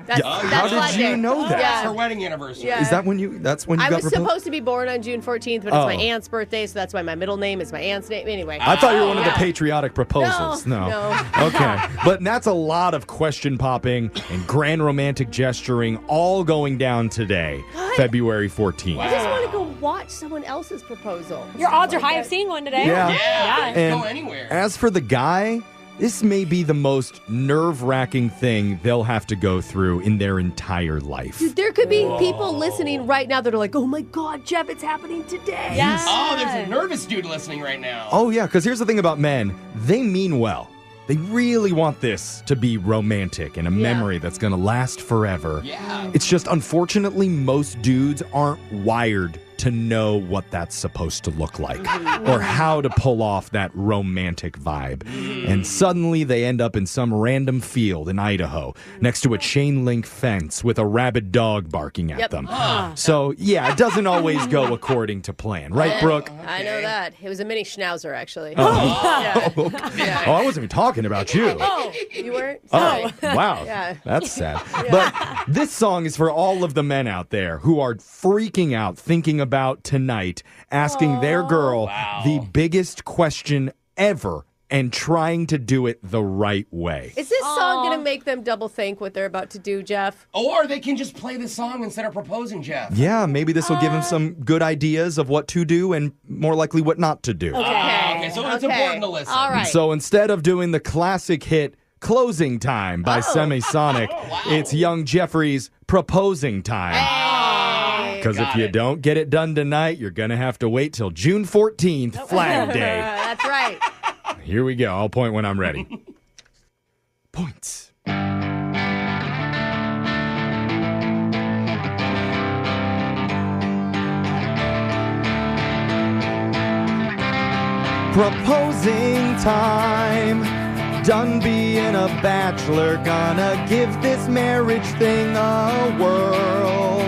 Speaker 2: That's,
Speaker 7: Yeah,
Speaker 2: that's
Speaker 7: how
Speaker 2: Flag
Speaker 7: did you
Speaker 2: Day.
Speaker 7: know that?
Speaker 6: That's her wedding anniversary.
Speaker 2: Yeah.
Speaker 7: Is that when you? That's when you
Speaker 2: I
Speaker 7: got
Speaker 2: was
Speaker 7: proposed?
Speaker 2: supposed to be born on June 14th, but it's my aunt's birthday, so that's why my middle name is my aunt's name. Anyway.
Speaker 7: I thought you were one of the
Speaker 2: Yeah.
Speaker 7: patriotic proposals.
Speaker 2: No.
Speaker 7: Okay. But that's a lot of question popping and grand romantic gesturing all going down today, February 14th.
Speaker 2: I just want to go watch someone else's proposal.
Speaker 5: Your odds are high of seeing one today.
Speaker 7: Yeah. And
Speaker 6: Go anywhere.
Speaker 7: as for the guy, this may be the most nerve-wracking thing they'll have to go through in their entire life.
Speaker 2: Dude, there could be people listening right now that are like, oh my God, Jeff, it's happening today.
Speaker 5: Yeah.
Speaker 6: Oh, there's a nervous dude listening right now.
Speaker 7: Oh, yeah, because here's the thing about men. They mean well. They really want this to be romantic and a memory that's going to last forever.
Speaker 6: Yeah.
Speaker 7: It's just, unfortunately, most dudes aren't wired to know what that's supposed to look like or how to pull off that romantic vibe. And suddenly they end up in some random field in Idaho next to a chain link fence with a rabid dog barking at them. So, yeah, it doesn't always go according to plan. Right, Brooke?
Speaker 2: I know that. It was a mini schnauzer, actually.
Speaker 7: Oh,
Speaker 2: Yeah.
Speaker 7: I wasn't even talking about you.
Speaker 2: Oh, you weren't?
Speaker 7: Oh,
Speaker 2: Sorry.
Speaker 7: wow.
Speaker 2: Yeah.
Speaker 7: That's sad. But this song is for all of the men out there who are freaking out thinking about tonight, asking their girl the biggest question ever and trying to do it the right way.
Speaker 2: Is this song going to make them double think what they're about to do, Jeff?
Speaker 6: Or they can just play the song instead of proposing, Jeff.
Speaker 7: Yeah, maybe this will give them some good ideas of what to do and more likely what not to do.
Speaker 6: Okay, so it's important to listen.
Speaker 2: All right.
Speaker 7: So instead of doing the classic hit Closing Time by Semisonic, it's Young Jeffrey's Proposing Time. Because if you don't get it done tonight, you're going to have to wait till June 14th, Flag Day.
Speaker 2: That's right.
Speaker 7: Here we go. I'll point when I'm ready. Points. Proposing time. Done being a bachelor. Gonna give this marriage thing a whirl.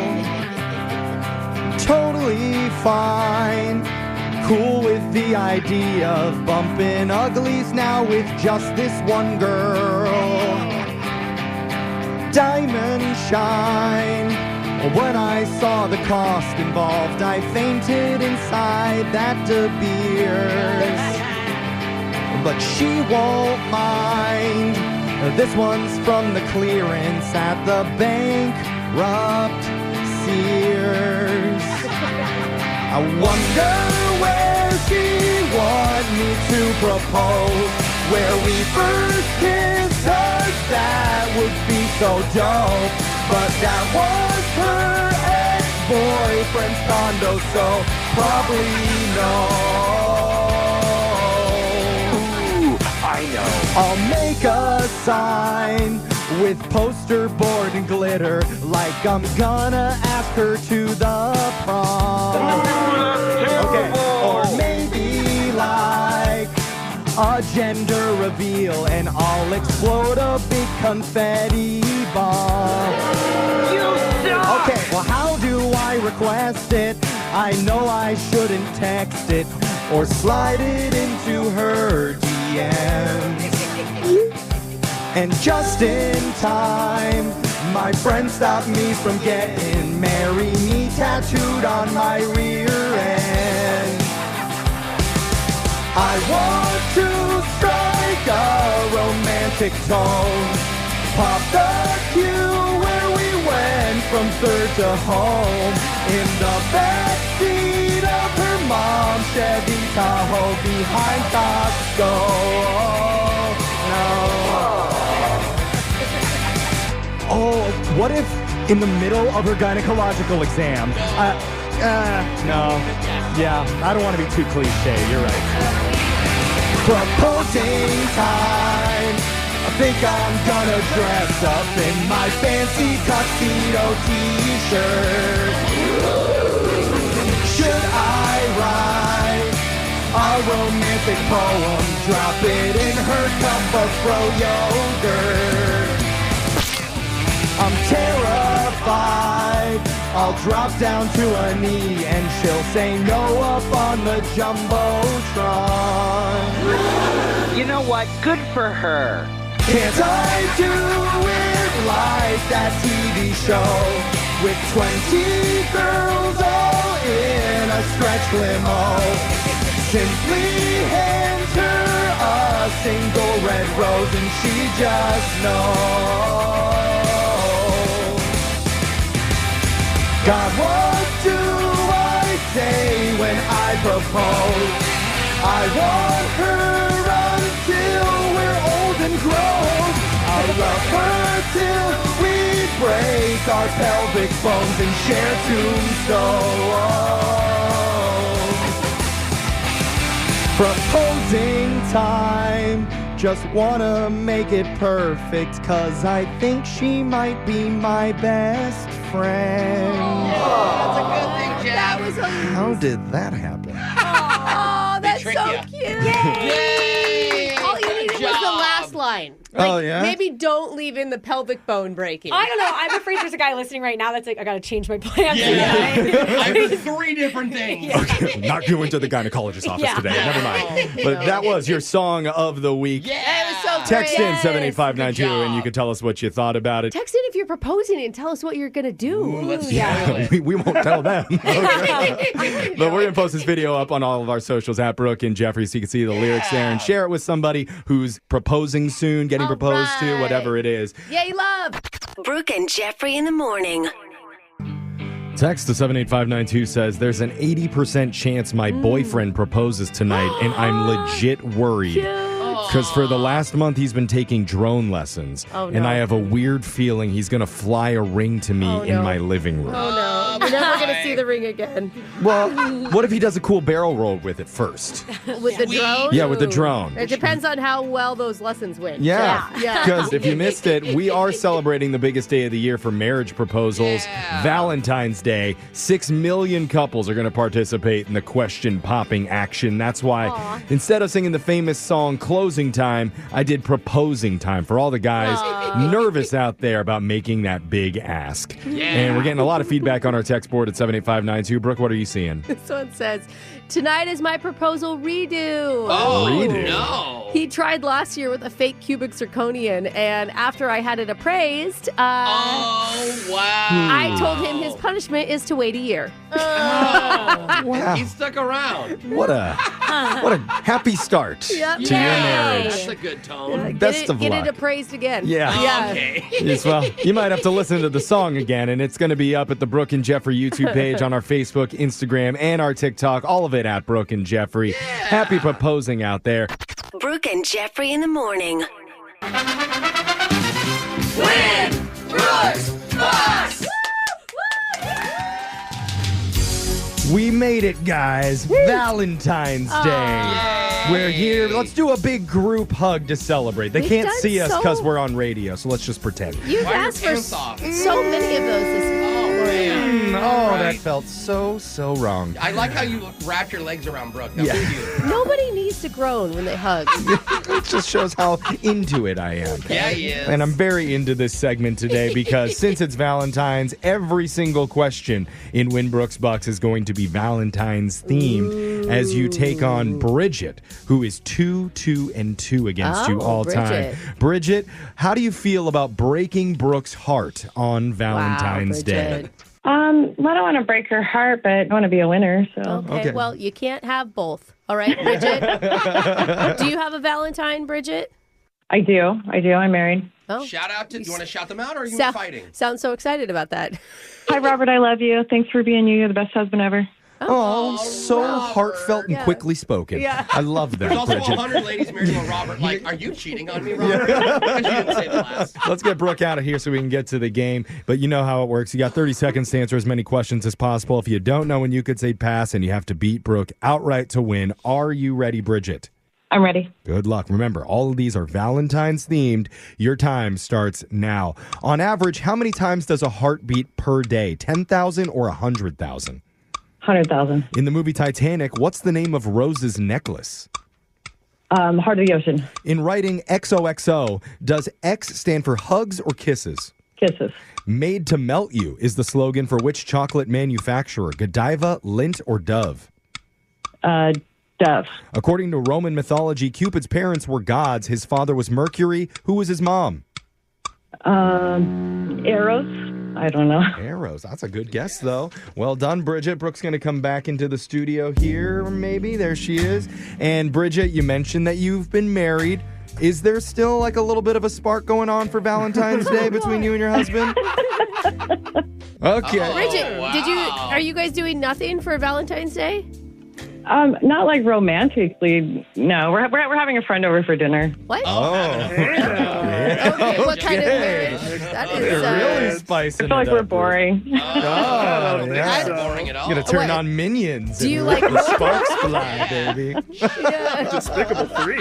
Speaker 7: Totally fine. Cool with the idea of bumping uglies now with just this one girl. Diamond shine. When I saw the cost involved, I fainted inside that De Beers. But she won't mind. This one's from the clearance at the bankrupt Sears. I wonder where she want me to propose. Where we first kissed, that would be so dope. But that was her ex-boyfriend's condo, so probably no.
Speaker 20: I know.
Speaker 7: I'll make a sign with poster board and glitter, like I'm gonna ask her to the prom. Okay, or maybe like a gender reveal, and I'll explode a big confetti bomb.
Speaker 21: You suck!
Speaker 7: Okay, well, how do I request it? I know I shouldn't text it or slide it into her DMs. And just in time, my friend stopped me from getting "Marry Me" tattooed on my rear end. I want to strike a romantic tone, pop the cue where we went from third to home, in the backseat of her mom's Chevy Tahoe behind Costco. Oh, what if in the middle of her gynecological exam, no. Yeah, I don't want to be too cliche, you're right. Proposing time. I think I'm gonna dress up in my fancy tuxedo t-shirt. Should I write a romantic poem, drop it in her cup of fro yogurt? I'm terrified. I'll drop down to a knee and she'll say no up on the Jumbotron.
Speaker 21: You know what? Good for her.
Speaker 7: Can't I do it like that TV show with 20 girls all in a stretch limo? Simply hand her a single red rose and she just knows. God, what do I say when I propose? I want her until we're old and grown. I'll love her till we break our pelvic bones and share tombstones. Proposing time. Just wanna make it perfect, 'cause I think she might be my best friend.
Speaker 6: That's a good thing, Jeff.
Speaker 2: That was amazing.
Speaker 7: How did that happen?
Speaker 2: Oh, that's so cute.
Speaker 6: Yay!
Speaker 2: All you needed was the last line.
Speaker 7: Oh, yeah?
Speaker 2: Maybe don't leave in the pelvic bone breaking.
Speaker 5: I don't know. I'm afraid there's a guy listening right now that's like, I got to change my plans.
Speaker 6: I have 3 different things.
Speaker 7: Okay, not going to the gynecologist's office today. Never mind. But that was your song of the week.
Speaker 2: Yeah, it was so
Speaker 7: Text
Speaker 2: great.
Speaker 7: in 78592 and you can tell us what you thought about it.
Speaker 2: Text in if you're proposing and tell us what you're going to do.
Speaker 7: We won't tell them. But we're going to post this video up on all of our socials at Brooke and Jeffrey so you can see the lyrics there and share it with somebody who's proposing soon, getting proposed to, whatever it is.
Speaker 2: Yay, love.
Speaker 11: Brooke and Jeffrey in the morning.
Speaker 7: Text to 78592 says, there's an 80% chance my boyfriend proposes tonight, and I'm legit worried. Because for the last month, he's been taking drone lessons.
Speaker 2: Oh, no.
Speaker 7: And I have a weird feeling he's going to fly a ring to me in my living room.
Speaker 2: Oh, no. We're never going to see the ring again.
Speaker 7: Well, what if he does a cool barrel roll with it first?
Speaker 2: With the drone?
Speaker 7: Yeah, with the drone.
Speaker 2: It depends on how well those lessons went.
Speaker 7: Yeah,
Speaker 2: Yeah.
Speaker 7: because if you missed it, we are celebrating the biggest day of the year for marriage proposals, Valentine's Day. 6 million couples are going to participate in the question-popping action. That's why instead of singing the famous song Closing Time, I did Proposing Time for all the guys nervous out there about making that big ask.
Speaker 2: Yeah.
Speaker 7: And we're getting a lot of feedback on our text board at 78592. Brooke, what are you seeing?
Speaker 2: This one says, tonight is my proposal redo.
Speaker 6: Oh,
Speaker 7: Redo.
Speaker 6: no.
Speaker 2: He tried last year with a fake cubic zirconian, and after I had it appraised,
Speaker 6: Oh, wow.
Speaker 2: I told him his punishment is to wait a year.
Speaker 7: Wow.
Speaker 6: He stuck around.
Speaker 7: What a happy start to your marriage.
Speaker 6: That's a good tone.
Speaker 7: Best of
Speaker 2: Get
Speaker 7: luck.
Speaker 2: it appraised again.
Speaker 7: Yeah.
Speaker 6: Okay.
Speaker 7: Yes, well, you might have to listen to the song again, and it's going to be up at the Brooke and Jeffrey YouTube page on our Facebook, Instagram, and our TikTok. All of it at Brooke and Jeffrey. Happy proposing out there.
Speaker 11: Brooke and Jeffrey in the morning.
Speaker 21: Win! Brooks! Bucks!
Speaker 7: We made it, guys. Valentine's Day. We're here. Let's do a big group hug to celebrate. They
Speaker 2: We've
Speaker 7: can't
Speaker 2: done
Speaker 7: see us
Speaker 2: so-
Speaker 7: because we're on radio, so let's just pretend.
Speaker 2: You've asked for so many of those this morning.
Speaker 7: that felt so wrong.
Speaker 6: I like how you wrap your legs around Brooke. That was cute.
Speaker 2: Nobody needs to groan when they hug.
Speaker 7: It just shows how into it I am.
Speaker 6: Yeah, he is.
Speaker 7: And I'm very into this segment today because since it's Valentine's, every single question in Winbrooks Bucks is going to be Valentine's themed as you take on Bridget, who is 2-2 against you all time. Bridget, how do you feel about breaking Brooke's heart on Valentine's Day?
Speaker 17: I don't want to break her heart, but I want to be a winner. So
Speaker 2: Okay, well, you can't have both. All right, Bridget? Do you have a Valentine, Bridget?
Speaker 17: I do. I'm married.
Speaker 2: Oh.
Speaker 6: Shout out to, you want to shout them out or are you fighting?
Speaker 2: Sounds so excited about that.
Speaker 17: Hi, Robert. I love you. Thanks for being you. You're the best husband ever.
Speaker 7: Oh, so heartfelt and quickly spoken.
Speaker 2: Yeah.
Speaker 7: I love that,
Speaker 6: There's also
Speaker 7: Bridget.
Speaker 6: 100 ladies married to a Robert. Like, are you cheating on me, Robert? Because you didn't say the last.
Speaker 7: Let's get Brooke out of here so we can get to the game. But you know how it works. You got 30 seconds to answer as many questions as possible. If you don't know when you could say pass, and you have to beat Brooke outright to win. Are you ready, Bridget?
Speaker 17: I'm ready.
Speaker 7: Good luck. Remember, all of these are Valentine's themed. Your time starts now. On average, how many times does a heart beat per day? 10,000 or 100,000?
Speaker 17: 100,000.
Speaker 7: In the movie Titanic, what's the name of Rose's necklace?
Speaker 17: Heart of the Ocean.
Speaker 7: In writing XOXO, does X stand for hugs or kisses?
Speaker 17: Kisses.
Speaker 7: Made to melt you is the slogan for which chocolate manufacturer? Godiva, Lindt, or Dove?
Speaker 17: Dove.
Speaker 7: According to Roman mythology, Cupid's parents were gods. His father was Mercury. Who was his mom?
Speaker 17: Arrows. I don't know.
Speaker 7: Arrows. That's a good guess, though. Well done, Bridget. Brooke's going to come back into the studio here, maybe. There she is. And Bridget, you mentioned that you've been married. Is there still like a little bit of a spark going on for Valentine's Day between you and your husband? Okay.
Speaker 2: Bridget, are you guys doing nothing for Valentine's Day?
Speaker 17: Not like romantically. No, we're having a friend over for dinner.
Speaker 2: What?
Speaker 7: Oh.
Speaker 2: Okay, what kind of marriage? That is
Speaker 7: really spicing
Speaker 17: I feel like we're boring.
Speaker 6: I don't think it's boring at all.
Speaker 7: You're going to turn on Minions.
Speaker 2: Do you
Speaker 7: and
Speaker 2: like
Speaker 7: the sparks fly, baby.
Speaker 8: Despicable 3.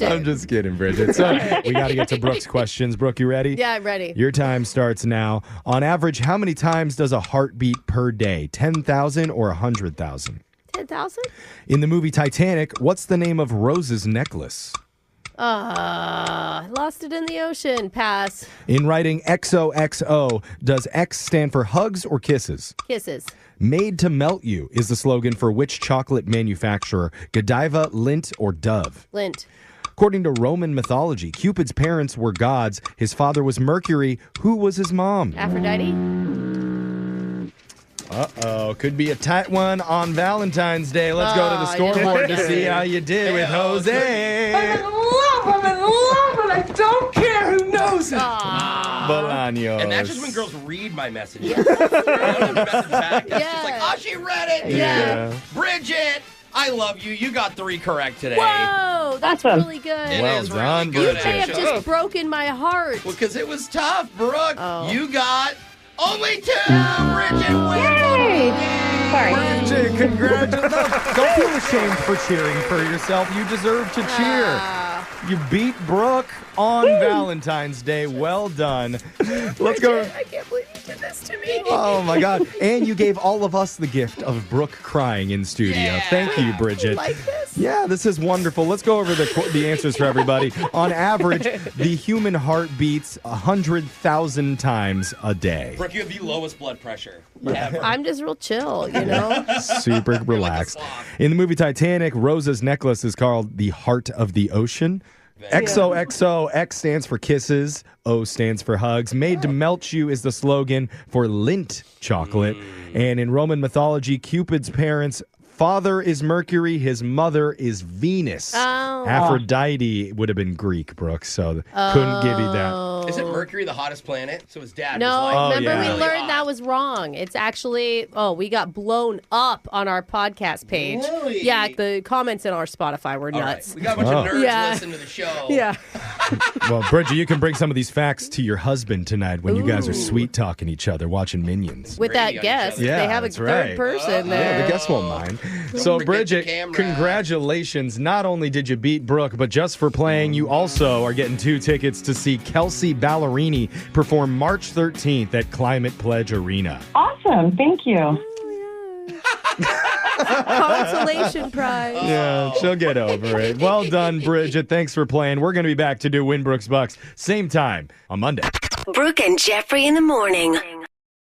Speaker 7: I'm just kidding, Bridget. So we got to get to Brooke's questions. Brooke, you ready?
Speaker 2: Yeah, I'm ready.
Speaker 7: Your time starts now. On average, how many times does a heart beat per day? 10,000 or 100,000?
Speaker 2: 10,000?
Speaker 7: In the movie Titanic, what's the name of Rose's necklace?
Speaker 2: Lost it in the ocean. Pass.
Speaker 7: In writing XOXO, does X stand for hugs or kisses?
Speaker 2: Kisses.
Speaker 7: Made to melt you is the slogan for which chocolate manufacturer? Godiva, Lindt, or Dove?
Speaker 2: Lindt.
Speaker 7: According to Roman mythology, Cupid's parents were gods. His father was Mercury. Who was his mom?
Speaker 2: Aphrodite.
Speaker 7: Uh-oh, could be a tight one on Valentine's Day. Let's go to the scoreboard to see how you did with Jose.
Speaker 21: I'm in love, and I don't care who knows it.
Speaker 7: Bolaños.
Speaker 6: And that's just when girls read my messages. I don't message back. It's just like, oh, she read it.
Speaker 7: Yeah.
Speaker 6: Bridget, I love you. You got 3 correct today.
Speaker 2: Whoa, that's
Speaker 17: Awesome.
Speaker 2: really good.
Speaker 6: It
Speaker 7: Well
Speaker 6: is
Speaker 7: done,
Speaker 6: really good,
Speaker 2: You may have
Speaker 6: actually.
Speaker 2: just broken my heart.
Speaker 6: Well, because it was tough, Brooke.
Speaker 2: Oh.
Speaker 6: You got only 2. Bridget wins.
Speaker 17: Sorry.
Speaker 7: Bridget, congratulations. Don't feel ashamed for cheering for yourself. You deserve to cheer. You beat Brooke on Valentine's Day. Well done. Let's go.
Speaker 2: I can't believe you did this to me.
Speaker 7: Oh, my God. And you gave all of us the gift of Brooke crying in studio.
Speaker 6: Yeah.
Speaker 7: Thank you, Bridget.
Speaker 2: You like this?
Speaker 7: Yeah, this is wonderful. Let's go over the answers for everybody. On average, the human heart beats 100,000 times a day.
Speaker 6: Brooke, you have the lowest blood pressure ever.
Speaker 2: I'm just real chill, you know?
Speaker 7: Super relaxed. In the movie Titanic, Rose's necklace is called the Heart of the Ocean. XOXO, X stands for kisses, O stands for hugs. Made to melt you is the slogan for Lindt chocolate. And in Roman mythology, Cupid's parents' father is Mercury, his mother is Venus.
Speaker 2: Oh.
Speaker 7: Aphrodite would have been Greek, Brooke, so couldn't give you that.
Speaker 6: Isn't Mercury the hottest planet? So his dad
Speaker 2: No,
Speaker 6: was like,
Speaker 2: remember we
Speaker 6: really
Speaker 2: learned
Speaker 6: hot.
Speaker 2: that was wrong. It's actually, we got blown up on our podcast page.
Speaker 6: Really?
Speaker 2: Yeah, the comments in our Spotify were
Speaker 6: All right.
Speaker 2: nuts.
Speaker 6: We got a bunch of nerds
Speaker 2: Yeah.
Speaker 6: listening to the show.
Speaker 2: Yeah.
Speaker 7: Well, Bridget, you can bring some of these facts to your husband tonight when you guys are sweet-talking each other, watching Minions.
Speaker 2: With that guest,
Speaker 7: Yeah,
Speaker 2: they have a
Speaker 7: that's
Speaker 2: third
Speaker 7: right.
Speaker 2: person
Speaker 7: Yeah,
Speaker 2: there.
Speaker 7: the guests won't mind. So,
Speaker 6: forget the
Speaker 7: Bridget,
Speaker 6: camera.
Speaker 7: congratulations. Not only did you beat Brooke, but just for playing, you also are getting 2 tickets to see Kelsey Ballerini perform March 13th at Climate Pledge Arena.
Speaker 1: Awesome. Thank you.
Speaker 2: Consolation prize.
Speaker 7: Yeah, she'll get over it. Well done, Bridget. Thanks for playing. We're going to be back to do Winbrook's Bucks same time on Monday.
Speaker 11: Brooke and Jeffrey in the morning.